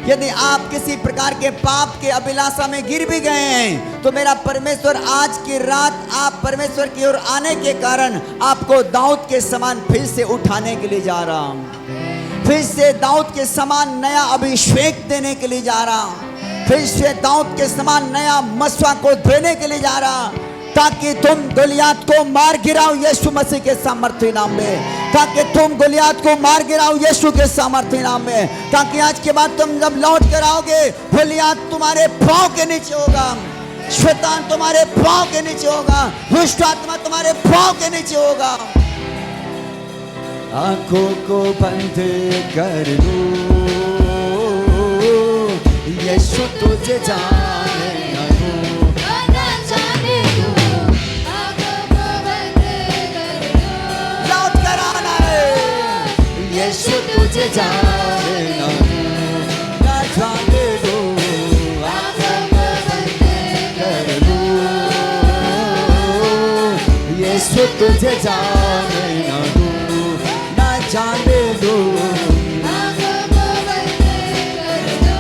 [SPEAKER 1] यदि आप किसी प्रकार के पाप के अभिलाषा में गिर भी गए हैं तो मेरा परमेश्वर आज की रात आप परमेश्वर की ओर आने के कारण आपको दाऊद के समान फिर से उठाने के लिए जा रहा, फिर से दाऊद के समान नया अभिषेक देने के लिए जा रहा, फिर से दाऊद के समान नया मसवा को देने के लिए जा रहा, ताकि तुम गोलियात को मार गिराओ यीशु मसीह के सामर्थ्य नाम में, ताकि तुम गोलियात को मार गिराओ यीशु के सामर्थ्य नाम में, ताकि आज के बाद तुम जब लौट कर आओगे गोलियात तुम्हारे पांव के नीचे होगा, शैतान तुम्हारे पांव के नीचे होगा, दुष्ट आत्मा तुम्हारे पांव के नीचे होगा। आंखों को बंद कर लो, यीशु तुझे जाने ना दूं,
[SPEAKER 3] ना जाने दूं। आँखों को बंद कर लो,
[SPEAKER 1] लौट कर आना है, यीशु तुझे जाने ना दूं, ना जाने दूं।
[SPEAKER 3] आँखों को बंद
[SPEAKER 1] कर लो, यीशु तुझे जाने ना दूं, ना जाने दूं।
[SPEAKER 3] आँखों को बंद कर दो,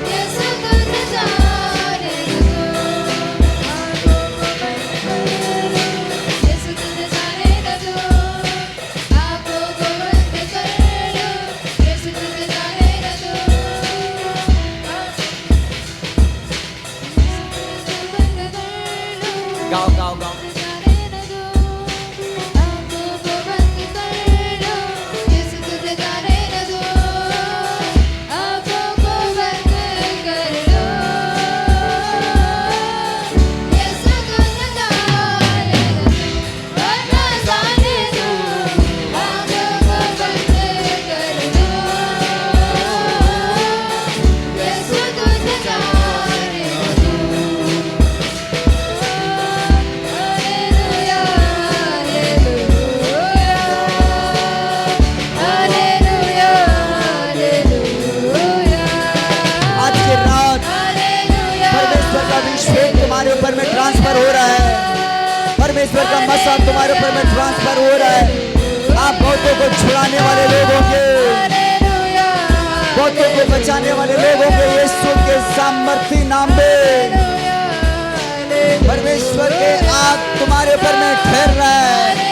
[SPEAKER 3] यीशु तुझे जाने दो। आँखों को बंद कर दो, यीशु तुझे जाने न दो। आँखों को बंद कर दो, यीशु तुझे जाने न दो। बंद कर दो,
[SPEAKER 1] गाओ गाओ गाओ।
[SPEAKER 3] जाने न दो। आँखों को बंद कर दो, यीशु तुझे जाने न दो। आँखों को बंद कर दो, यीशु तुझे जाने न दो, ना जाने दो। आँखों को बंद कर दो, यीशु तुझे जाने न दो।
[SPEAKER 1] ट्रांसफर हो रहा है। परमेश्वर का मसा तुम्हारे ऊपर में ट्रांसफर हो रहा है। आप बहुतों को छुड़ाने वाले लोग होंगे, बहुतों को बचाने वाले लोग होंगे यीशु के सामर्थी नाम में। परमेश्वर के आग तुम्हारे ऊपर में ठहर रहा है।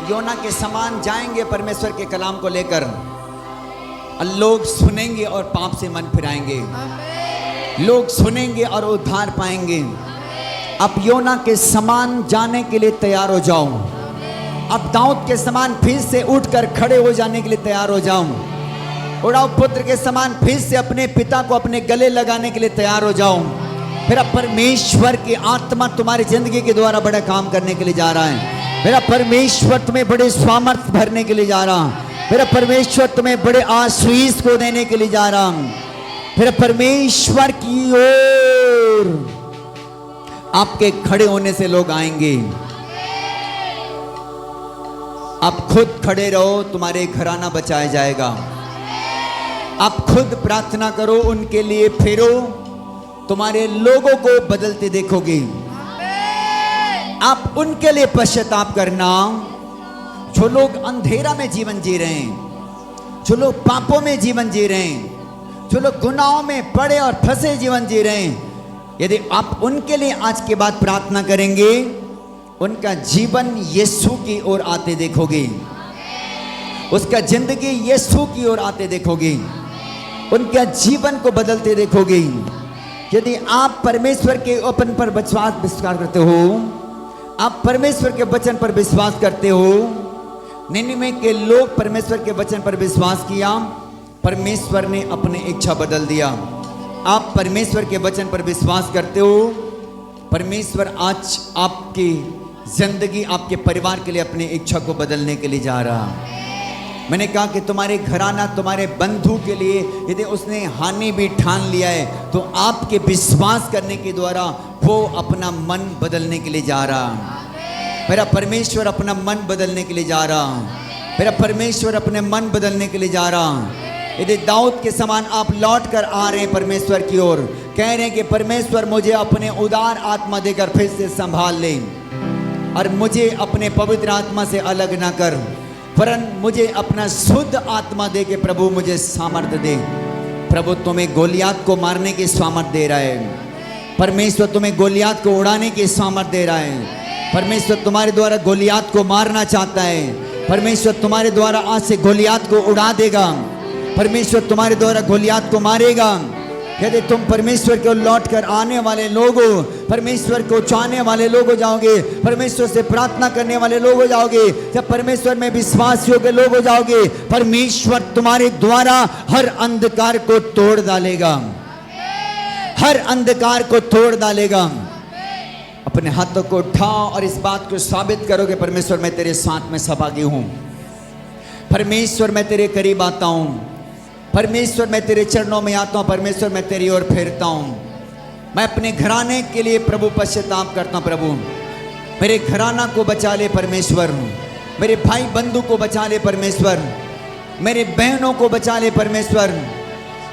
[SPEAKER 1] योना के समान जाएंगे परमेश्वर के कलाम को लेकर, और लोग सुनेंगे और पाप से मन फिराएंगे, लोग सुनेंगे और उद्धार पाएंगे। अब योना के समान जाने के लिए तैयार हो जाओ। अब दाऊद के समान फिर से उठकर खड़े हो जाने के लिए तैयार हो जाओ। उड़ाऊ पुत्र के समान फिर से अपने पिता को अपने गले लगाने के लिए तैयार हो जाओ। फिर अब परमेश्वर की आत्मा तुम्हारी जिंदगी के द्वारा बड़ा काम करने के लिए जा रहा है। मेरा परमेश्वर तुम्हें बड़े सामर्थ भरने के लिए जा रहा हूं। मेरा परमेश्वर तुम्हें बड़े आशीष को देने के लिए जा रहा हूं। मेरा परमेश्वर की ओर आपके खड़े होने से लोग आएंगे। आप खुद खड़े रहो, तुम्हारे घराना बचाया जाएगा। आप खुद प्रार्थना करो, उनके लिए फिरो, तुम्हारे लोगों को बदलते देखोगे। आप उनके लिए पश्चाताप करना जो लोग अंधेरा में जीवन जी रहे हैं, जो लोग पापों में जीवन जी रहे हैं, जो लोग गुनाहों में पड़े और फंसे जीवन जी रहे हैं। यदि आप उनके लिए आज के बाद प्रार्थना करेंगे, उनका जीवन यीशु की ओर आते देखोगे, उसका जिंदगी यीशु की ओर आते देखोगे, उनका जीवन को बदलते देखोगे। यदि आप परमेश्वर के वचन पर विश्वास करते हो, आप परमेश्वर के वचन पर विश्वास करते हो। निनिवे के लोग परमेश्वर के वचन पर विश्वास किया, परमेश्वर ने अपनी इच्छा बदल दिया। आप परमेश्वर के वचन पर विश्वास करते हो, परमेश्वर आज आपकी जिंदगी, आपके परिवार के लिए अपनी इच्छा को बदलने के लिए जा रहा। मैंने कहा कि तुम्हारे घराना, तुम्हारे बंधु के लिए यदि उसने हानि भी ठान लिया है, तो आपके विश्वास करने के द्वारा वो अपना मन बदलने के लिए जा रहा। मेरा परमेश्वर अपना मन बदलने के लिए जा रहा। मेरा परमेश्वर अपने मन बदलने के लिए जा रहा। यदि दाऊद के समान आप लौट कर आ रहे हैं परमेश्वर की ओर, कह रहे हैं कि परमेश्वर मुझे अपने उदार आत्मा देकर फिर से संभाल ले, और मुझे अपने पवित्र आत्मा से अलग ना कर, वरन मुझे अपना शुद्ध आत्मा दे के प्रभु मुझे सामर्थ्य दे। प्रभु तुम्हें गोलियात को मारने की सामर्थ्य दे रहा है। परमेश्वर तुम्हें गोलियात को उड़ाने की सामर्थ्य दे रहा है। परमेश्वर तुम्हारे द्वारा गोलियात को मारना चाहता है। परमेश्वर तुम्हारे द्वारा आज से गोलियात को उड़ा देगा। परमेश्वर तुम्हारे द्वारा गोलियात को मारेगा। यदि तुम परमेश्वर को लौट कर आने वाले लोग हो, परमेश्वर को चाहने वाले लोग हो जाओगे, परमेश्वर से प्रार्थना करने वाले लोग हो जाओगे, जब परमेश्वर में विश्वासियों के लोग हो जाओगे, परमेश्वर तुम्हारे द्वारा हर अंधकार को तोड़ डालेगा, हर अंधकार को तोड़ डालेगा। अपने हाथों को उठाओ और इस बात को साबित करो कि परमेश्वर मैं तेरे साथ में सहभागी हूं। परमेश्वर मैं तेरे करीब आता हूं। परमेश्वर मैं तेरे चरणों में आता हूं। परमेश्वर मैं तेरी ओर फेरता हूं। मैं अपने घराने के लिए प्रभु पश्चाताप करता हूं। प्रभु मेरे घराना को बचा ले परमेश्वर, मेरे भाई बंधु को बचा ले परमेश्वर, मेरे बहनों को बचा ले परमेश्वर,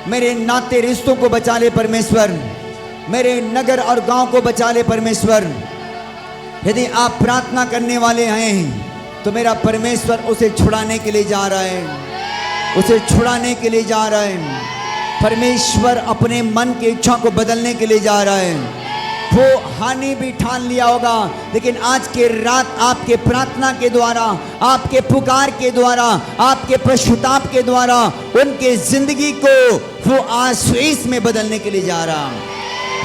[SPEAKER 1] मेरे नाते रिश्तों को बचा ले परमेश्वर, मेरे नगर और गांव को बचा ले परमेश्वर। यदि आप प्रार्थना करने वाले हैं तो मेरा परमेश्वर उसे छुड़ाने के लिए जा रहा है, उसे छुड़ाने के लिए जा रहा है। परमेश्वर अपने मन की इच्छा को बदलने के लिए जा रहा है। वो हानि भी ठान लिया होगा, लेकिन आज के रात आपके प्रार्थना के द्वारा, आपके पुकार के द्वारा, आपके पश्चाताप के द्वारा उनके जिंदगी को वो आशीष में बदलने के लिए जा रहा,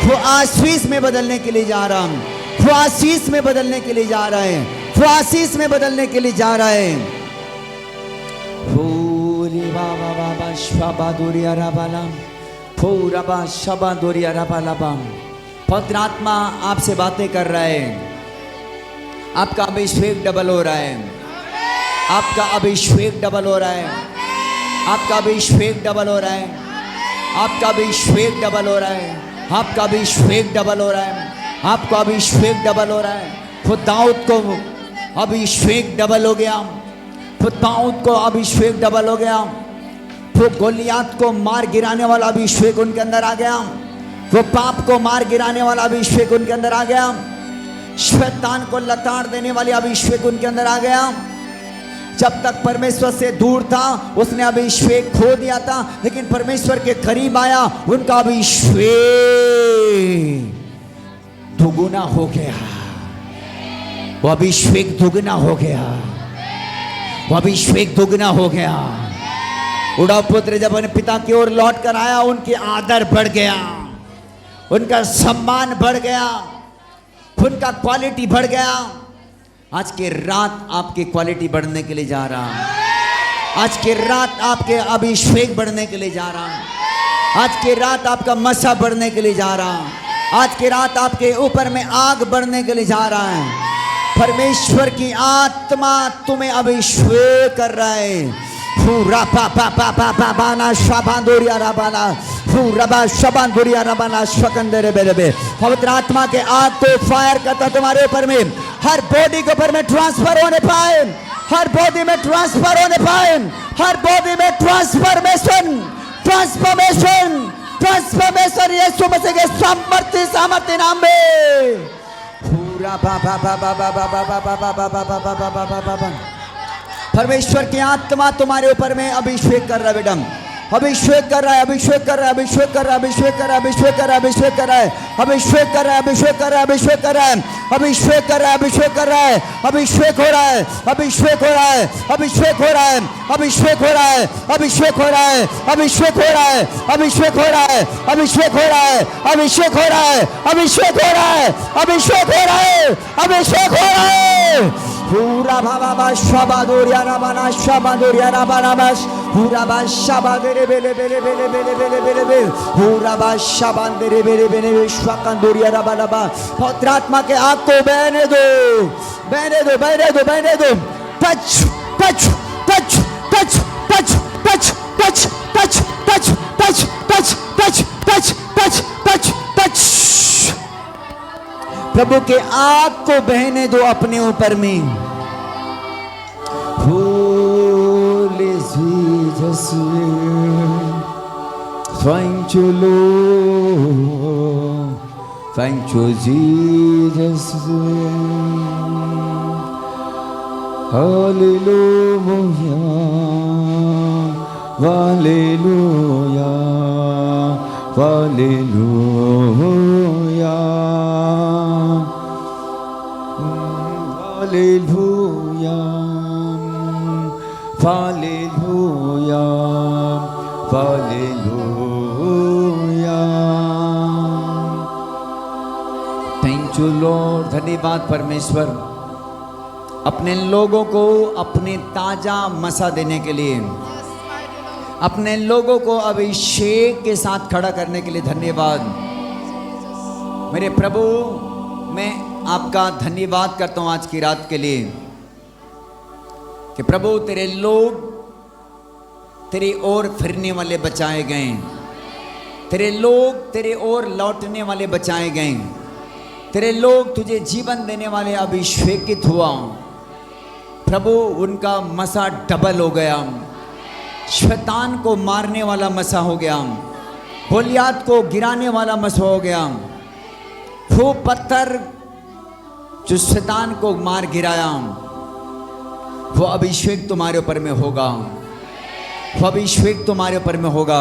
[SPEAKER 1] वो आशीष में बदलने के लिए जा रहा, वो आशीष में बदलने के लिए जा रहा है, वो आशीष में बदलने के लिए जा रहा है। पूरी बाबा बाबा शबा दुरिया रबाला, पूरा बा शबा दुरिया रबाला बाम। पवित्र आत्मा आपसे बातें कर रहा है। आपका अभिषेक डबल हो रहा है, आपका अभिषेक डबल हो रहा है, आपका अभिषेक डबल हो रहा है, आपका अभिषेक डबल हो रहा है, आपका अभिषेक डबल हो रहा है, आपका अभिषेक डबल हो रहा है। वो दाऊद को अभिषेक डबल हो गया, वो दाऊद को अभिषेक डबल हो गया, वो गोलियात को मार गिराने वाला अभिषेक उनके अंदर आ गया, वो पाप को मार गिराने वाला अभिषेक उनके अंदर आ गया, शैतान को लताड़ देने वाली अभिषेक उनके अंदर आ गया। जब तक परमेश्वर से दूर था उसने अभिषेक खो दिया था, लेकिन परमेश्वर के करीब आया, उनका अभिषेक दुगुना हो गया, वो अभिषेक दुगुना हो गया, वो अभिषेक दुगुना हो गया। उड़ाव पुत्र जब अपने पिता की ओर लौट कर आया, उनकी आदर बढ़ गया, उनका सम्मान बढ़ गया, उनका क्वालिटी बढ़ गया। आज के रात आपकी क्वालिटी बढ़ने के लिए जा रहा, आज के रात आपके अभिषेक बढ़ने के लिए जा रहा, आज के रात आपका मसा बढ़ने के लिए जा रहा, आज के रात आपके ऊपर में आग बढ़ने के लिए जा रहा है। परमेश्वर की आत्मा तुम्हें अभिषेक कर रहा है। पूरा पा पा पा पा पा बाना शाबांदोरिया रबाना, पूरा शाबांदोरिया रबाना शकंदरे बेलबे। पवित्र आत्मा के आग को फायर करता तुम्हारे ऊपर में, हर बॉडी के ऊपर में ट्रांसफर होने पाए, हर बॉडी में ट्रांसफर होने पाए, हर बॉडी में ट्रांसफॉर्मेशन, ट्रांसफॉर्मेशन, ट्रांसफॉर्मेशन यीशु मसीह के सामर्थ्य नाम में। पूरा बा बा बा बा बा बा बा बा बा बा बा बा बा बा बा बा। परमेश्वर की आत्मा तुम्हारे ऊपर में अभिषेक कर रहा है बेटा, अभिषेक कर रहा है, अभिषेक कर रहा है, अभिषेक कर रहा है, अभिषेक कर रहा है, अभिषेक कर रहा है, अभिषेक कर रहा है, अभिषेक कर रहा है, अभिषेक कर रहा है, अभिषेक कर रहा है, अभिषेक कर रहा है, अभिषेक कर रहा है, अभिषेक हो रहा है, अभिषेक हो रहा है, अभिषेक हो रहा है, अभिषेक हो रहा है, अभिषेक हो रहा है, अभिषेक हो रहा है, अभिषेक हो रहा है, अभिषेक हो रहा है, अभिषेक हो रहा है, अभिषेक हो रहा है, अभिषेक हो रहा है, अभिषेक हो रहा है। पूरा भावा शाबादोरिया रबाना, शाबादोरिया रबाना बस, पूरा बा शाबादरे बेले बेले बेले बेले बेले बेले बेले, पूरा बा शाबादरे बेले बेले बेले शाकंदोरिया रबाना बा। पवित्र आत्मा के आग को बहने दो, बहने दो, बहने दो, बहने दो। Touch touch touch touch touch touch touch touch touch touch touch touch touch touch touch touch. प्रभु के आग को बहने दो अपने ऊपर में। Holy Jesus, thank you Lord, thank you Jesus, hallelujah, hallelujah, hallelujah, hallelujah, hallelujah, hallelujah. Thank you Lord, धन्यवाद परमेश्वर अपने लोगों को अपने ताजा मसा देने के लिए, अपने लोगों को अभिषेक के साथ खड़ा करने के लिए धन्यवाद। मेरे प्रभु, मैं आपका धन्यवाद करता हूँ आज की रात के लिए कि प्रभु तेरे लोग तेरी ओर फिरने वाले बचाए गए, तेरे लोग तेरे ओर लौटने वाले बचाए गए, तेरे लोग तुझे जीवन देने वाले अभिषेकित हुआ। प्रभु उनका मसा डबल हो गया, शैतान को मारने वाला मसा हो गया, गोलियात को गिराने वाला मसा हो गया। वो पत्थर जो शैतान को मार गिराया, वो अभिषेक तुम्हारे ऊपर में होगा, वो अभिषेक तुम्हारे ऊपर में होगा,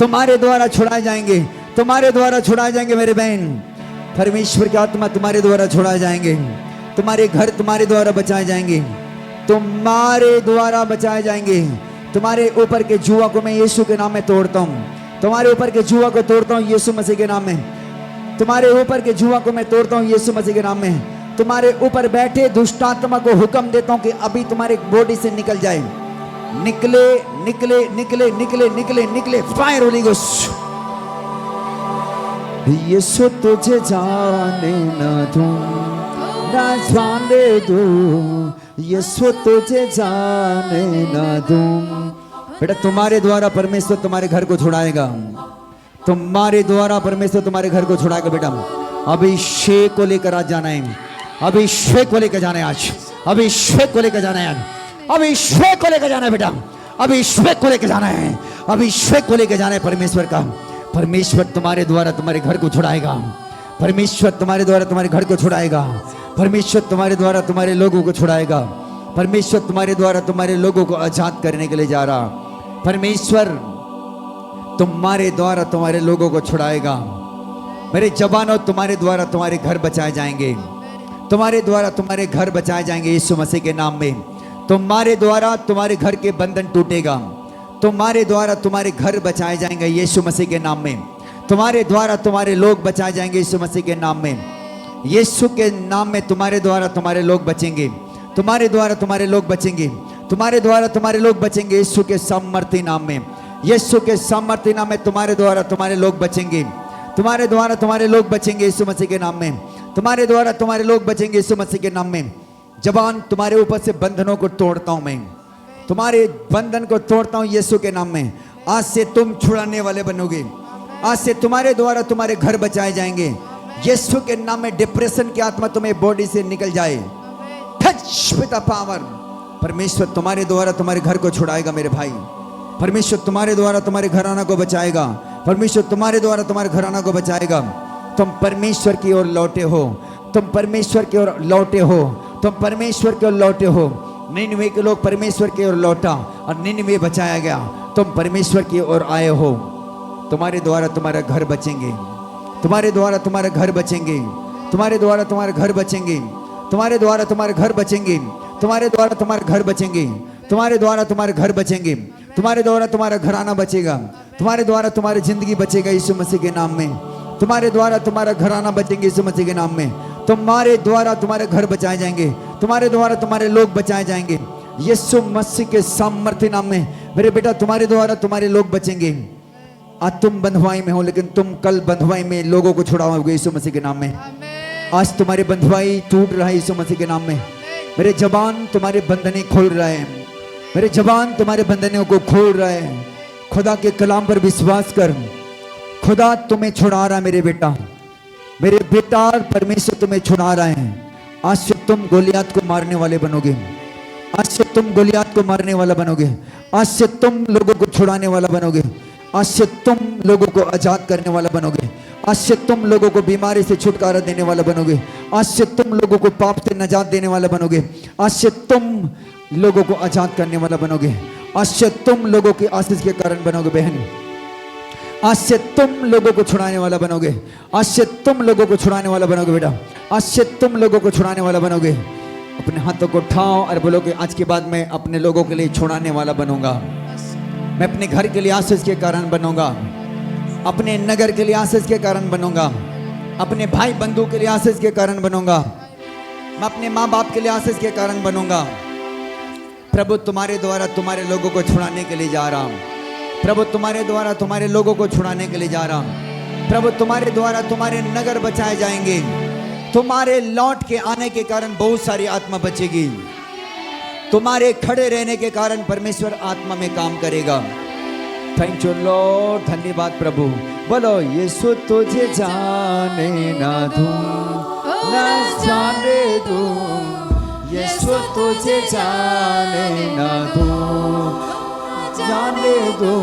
[SPEAKER 1] तुम्हारे द्वारा छुड़ाए जाएंगे, तुम्हारे द्वारा छुड़ाए जाएंगे मेरे बहन। परमेश्वर की आत्मा तुम्हारे द्वारा छुड़ाए जाएंगे, तुम्हारे घर तुम्हारे द्वारा बचाए जाएंगे, तुम्हारे द्वारा बचाए जाएंगे। तुम्हारे ऊपर के जुआ को मैं यीशु के नाम में तोड़ता हूँ, तुम्हारे ऊपर के जुआ को तोड़ता हूँ यीशु मसीह के नाम में। तुम्हारे ऊपर के जुआ को मैं तोड़ता हूँ यीशु मसीह के नाम में। तुम्हारे ऊपर बैठे दुष्ट आत्मा को हुक्म देता हूँ कि अभी तुम्हारे बॉडी से निकल जाए। निकले निकले निकले निकले निकले निकले। Fire Holi ghost. यीशु तुझे जाने ना दूं, ना जाने दूं, यीशु तुझे जाने ना दूं। बेटा तुम्हारे द्वारा परमेश्वर तुम्हारे घर को छुड़ाएगा, तुम्हारे द्वारा परमेश्वर तुम्हारे घर को छुड़ाएगा। बेटा अभिषेक को लेकर आज जाना है, अभिषेक को लेकर जाना है, आज अभिषेक को लेकर जाना है, अभिषेक को लेकर जाना है। बेटा अभिषेक को लेकर जाना है, अभिषेक को लेकर जाना है परमेश्वर का। परमेश्वर तुम्हारे द्वारा तुम्हारे घर को छुड़ाएगा, परमेश्वर तुम्हारे द्वारा तुम्हारे घर को छुड़ाएगा, परमेश्वर तुम्हारे द्वारा तुम्हारे लोगों को छुड़ाएगा, परमेश्वर तुम्हारे द्वारा तुम्हारे लोगों को आजाद करने के लिए जा रहा। परमेश्वर तुम्हारे द्वारा तुम्हारे लोगों को छुड़ाएगा। मेरे जवानों तुम्हारे द्वारा तुम्हारे घर बचाए जाएंगे, तुम्हारे द्वारा तुम्हारे घर बचाए जाएंगे यीशु मसीह के नाम में। तुम्हारे द्वारा तुम्हारे घर के बंधन टूटेगा, तुम्हारे द्वारा तुम्हारे घर बचाए जाएंगे यीशु मसीह के नाम में। तुम्हारे द्वारा तुम्हारे लोग बचाए जाएंगे यीशु मसीह के नाम में। यीशु के नाम में तुम्हारे द्वारा तुम्हारे लोग बचेंगे, तुम्हारे द्वारा तुम्हारे लोग बचेंगे, तुम्हारे द्वारा तुम्हारे लोग बचेंगे यीशु के सामर्थ्य नाम में। यीशु के सामर्थ्य नाम में तुम्हारे द्वारा तुम्हारे लोग बचेंगे, तुम्हारे द्वारा तुम्हारे लोग बचेंगे यीशु मसीह के नाम में। तुम्हारे द्वारा तुम्हारे लोग बचेंगे यीशु मसीह के नाम में। जवान तुम्हारे ऊपर से बंधनों को तोड़ता हूं मैं, तुम्हारे बंधन को तोड़ता हूं यीशु के नाम में। आज से तुम छुड़ाने वाले बनोगे, आज से तुम्हारे द्वारा तुम्हारे घर बचाए जाएंगे यीशु के नाम में। डिप्रेशन की आत्मा तुम्हें बॉडी से निकल जाए। Touch with the power. परमेश्वर तुम्हारे द्वारा तुम्हारे घर को छुड़ाएगा मेरे भाई। परमेश्वर तुम्हारे द्वारा तुम्हारे घराना को बचाएगा, परमेश्वर तुम्हारे द्वारा तुम्हारे घराना को बचाएगा। तुम परमेश्वर की ओर लौटे हो, तुम परमेश्वर की ओर लौटे हो, तुम परमेश्वर की ओर लौटे हो। निनवे के लोग परमेश्वर की ओर लौटा और निनवे बचाया गया। तुम परमेश्वर की ओर आए हो। तुम्हारे द्वारा तुम्हारा घर बचेंगे, तुम्हारे द्वारा तुम्हारा घर बचेंगे, तुम्हारे द्वारा तुम्हारे घर बचेंगे, तुम्हारे द्वारा तुम्हारे घर बचेंगे, तुम्हारे द्वारा तुम्हारे घर बचेंगे, तुम्हारे द्वारा तुम्हारे घर बचेंगे, तुम्हारे द्वारा तुम्हारा घराना बचेगा, तुम्हारे द्वारा तुम्हारी जिंदगी बचेगा यीशु मसीह के नाम में। तुम्हारे द्वारा तुम्हारा घराना बचेंगे यीशु मसीह के नाम में। तुम्हारे द्वारा तुम्हारे घर बचाए जाएंगे, तुम्हारे द्वारा तुम्हारे लोग बचाए जाएंगे यीशु मसीह के सामर्थ्य नाम में। मेरे बेटा तुम्हारे द्वारा तुम्हारे लोग बचेंगे। आज तुम बंधुआई में हो, लेकिन तुम कल बंधुआई में लोगों को छुड़ाओगे यीशु मसीह के नाम में। आज तुम्हारी बंधुआई टूट रहा है यीशु मसीह के नाम में। मेरे जवान तुम्हारे बंधने खोल रहे हैं, मेरे जवान तुम्हारे बंधनों को खोल रहे हैं। खुदा के कलाम पर विश्वास कर, खुदा तुम्हें छुड़ा रहा है मेरे बेटा, मेरे बेटा। परमेश्वर तुम्हें छुड़ा रहा है। आज से तुम गोलियात को मारने वाले बनोगे, आज से तुम गोलियात को मारने वाला बनोगे, आज से तुम लोगों को छुड़ाने वाला बनोगे, आज से तुम लोगों को आजाद करने वाला बनोगे, आज से तुम लोगों को बीमारी से छुटकारा देने वाला बनोगे, आज से तुम लोगों को पाप से निजात देने वाला बनोगे, आज से तुम लोगों को आजाद करने वाला बनोगे, आज से तुम लोगों की आशीष के कारण बनोगे बहन। आज से तुम लोगों को छुड़ाने वाला बनोगे, आज से तुम लोगों को छुड़ाने वाला बनोगे बेटा, आज से तुम लोगों को छुड़ाने वाला बनोगे। अपने हाथों को उठाओ और बोलो कि आज के बाद मैं अपने लोगों के लिए छुड़ाने वाला बनूंगा। मैं अपने घर के लिए आशीष के कारण बनूंगा, अपने नगर के लिए आशीष के कारण बनूंगा, अपने भाई बंधु के लिए आशीष के कारण बनूंगा, मैं अपने माँ बाप के लिए आशीष के कारण बनूंगा। प्रभु तुम्हारे द्वारा तुम्हारे लोगों को छुड़ाने के लिए जा रहा हूँ, प्रभु तुम्हारे द्वारा तुम्हारे लोगों को छुड़ाने के लिए जा रहा हूँ। प्रभु तुम्हारे द्वारा तुम्हारे नगर बचाए जाएंगे, तुम्हारे लौट के आने के कारण बहुत सारी आत्मा बचेगी, तुम्हारे खड़े रहने के कारण परमेश्वर आत्मा में काम करेगा। थैंक यू लॉर्ड, धन्यवाद प्रभु। बोलो यीशु तुझे जाने ना दूं, ना जाने दूं, यीशु तुझे जाने ना दूं, जाने दूं,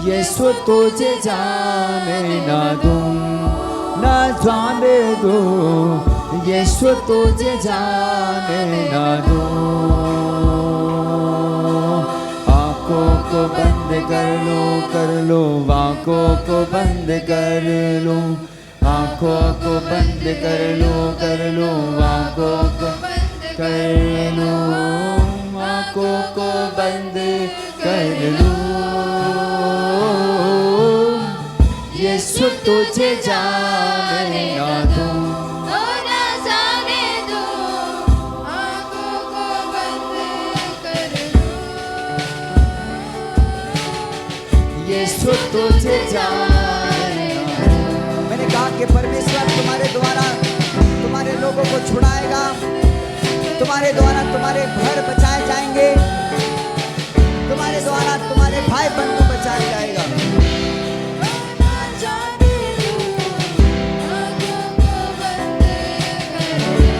[SPEAKER 1] यीशु तुझे जाने ना दूं, ना जाने दूं, यीशु तुझे जाने ना दूं। आपको को बंद कर लो, आंखों को बंद कर लो, आंखों को बंद कर लो, आंखों को कर लो, आंखों को बंद कर लो। यीशु तुझे जाने ना दूं,
[SPEAKER 3] ओ ना जाने दो, आँखों को बंद कर लो।
[SPEAKER 1] यीशु तुझे जाने ना दूं। मैंने कहा कि परमेश्वर तुम्हारे द्वारा तुम्हारे लोगों को छुड़ाएगा, तुम्हारे द्वारा तुम्हारे घर बचाए जाएंगे, तुम्हारे द्वारा तुम्हारे भाई बंधु बचाए जाएगा।
[SPEAKER 3] ना जाने दो, आँखों को बंद कर लो।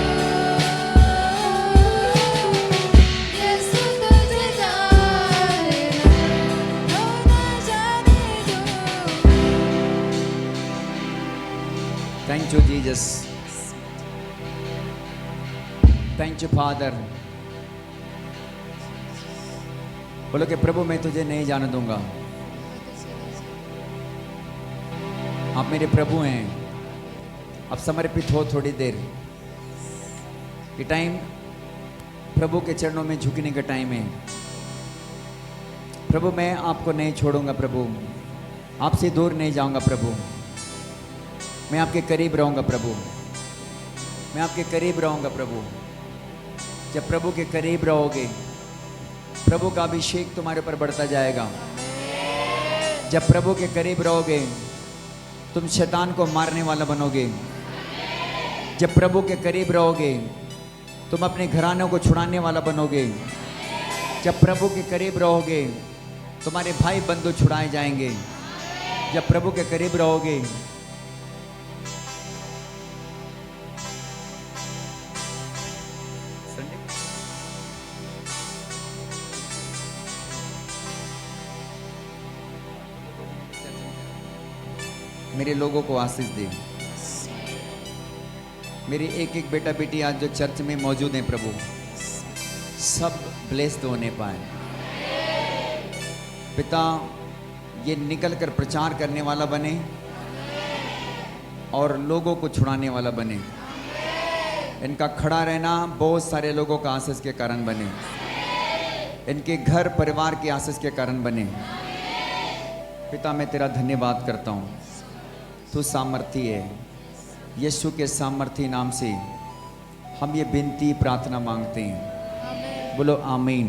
[SPEAKER 3] यीशु तुझे जाने दो, ओ ना जाने दो।
[SPEAKER 1] Thank you Jesus, thank you father. बोलो कि प्रभु मैं तुझे नहीं जाने दूंगा, आप मेरे प्रभु हैं। अब समर्पित हो थोड़ी देर, ये टाइम प्रभु के चरणों में झुकने का टाइम है। प्रभु मैं आपको नहीं छोड़ूंगा, प्रभु आपसे दूर नहीं जाऊंगा, प्रभु मैं आपके करीब रहूंगा, प्रभु मैं आपके करीब रहूंगा। प्रभु जब प्रभु के करीब रहोगे, प्रभु का अभिषेक तुम्हारे ऊपर बढ़ता जाएगा। जब प्रभु के करीब रहोगे, तुम शैतान को मारने वाला बनोगे। जब प्रभु के करीब रहोगे, तुम अपने घरानों को छुड़ाने वाला बनोगे। जब प्रभु के करीब रहोगे, तुम्हारे भाई बंधु छुड़ाए जाएंगे। जब प्रभु के करीब रहोगे, मेरे लोगों को आशीष दे। मेरे एक एक बेटा बेटी आज जो चर्च में मौजूद हैं, प्रभु सब ब्लेस्ड होने पाए। पिता ये निकल कर प्रचार करने वाला बने और लोगों को छुड़ाने वाला बने। इनका खड़ा रहना बहुत सारे लोगों का आशीष के कारण बने, इनके घर परिवार के आशीष के कारण बने। पिता मैं तेरा धन्यवाद करता हूँ, तू सामर्थी है। यीशु के सामर्थी नाम से हम ये विनती प्रार्थना मांगते हैं, बोलो आमीन।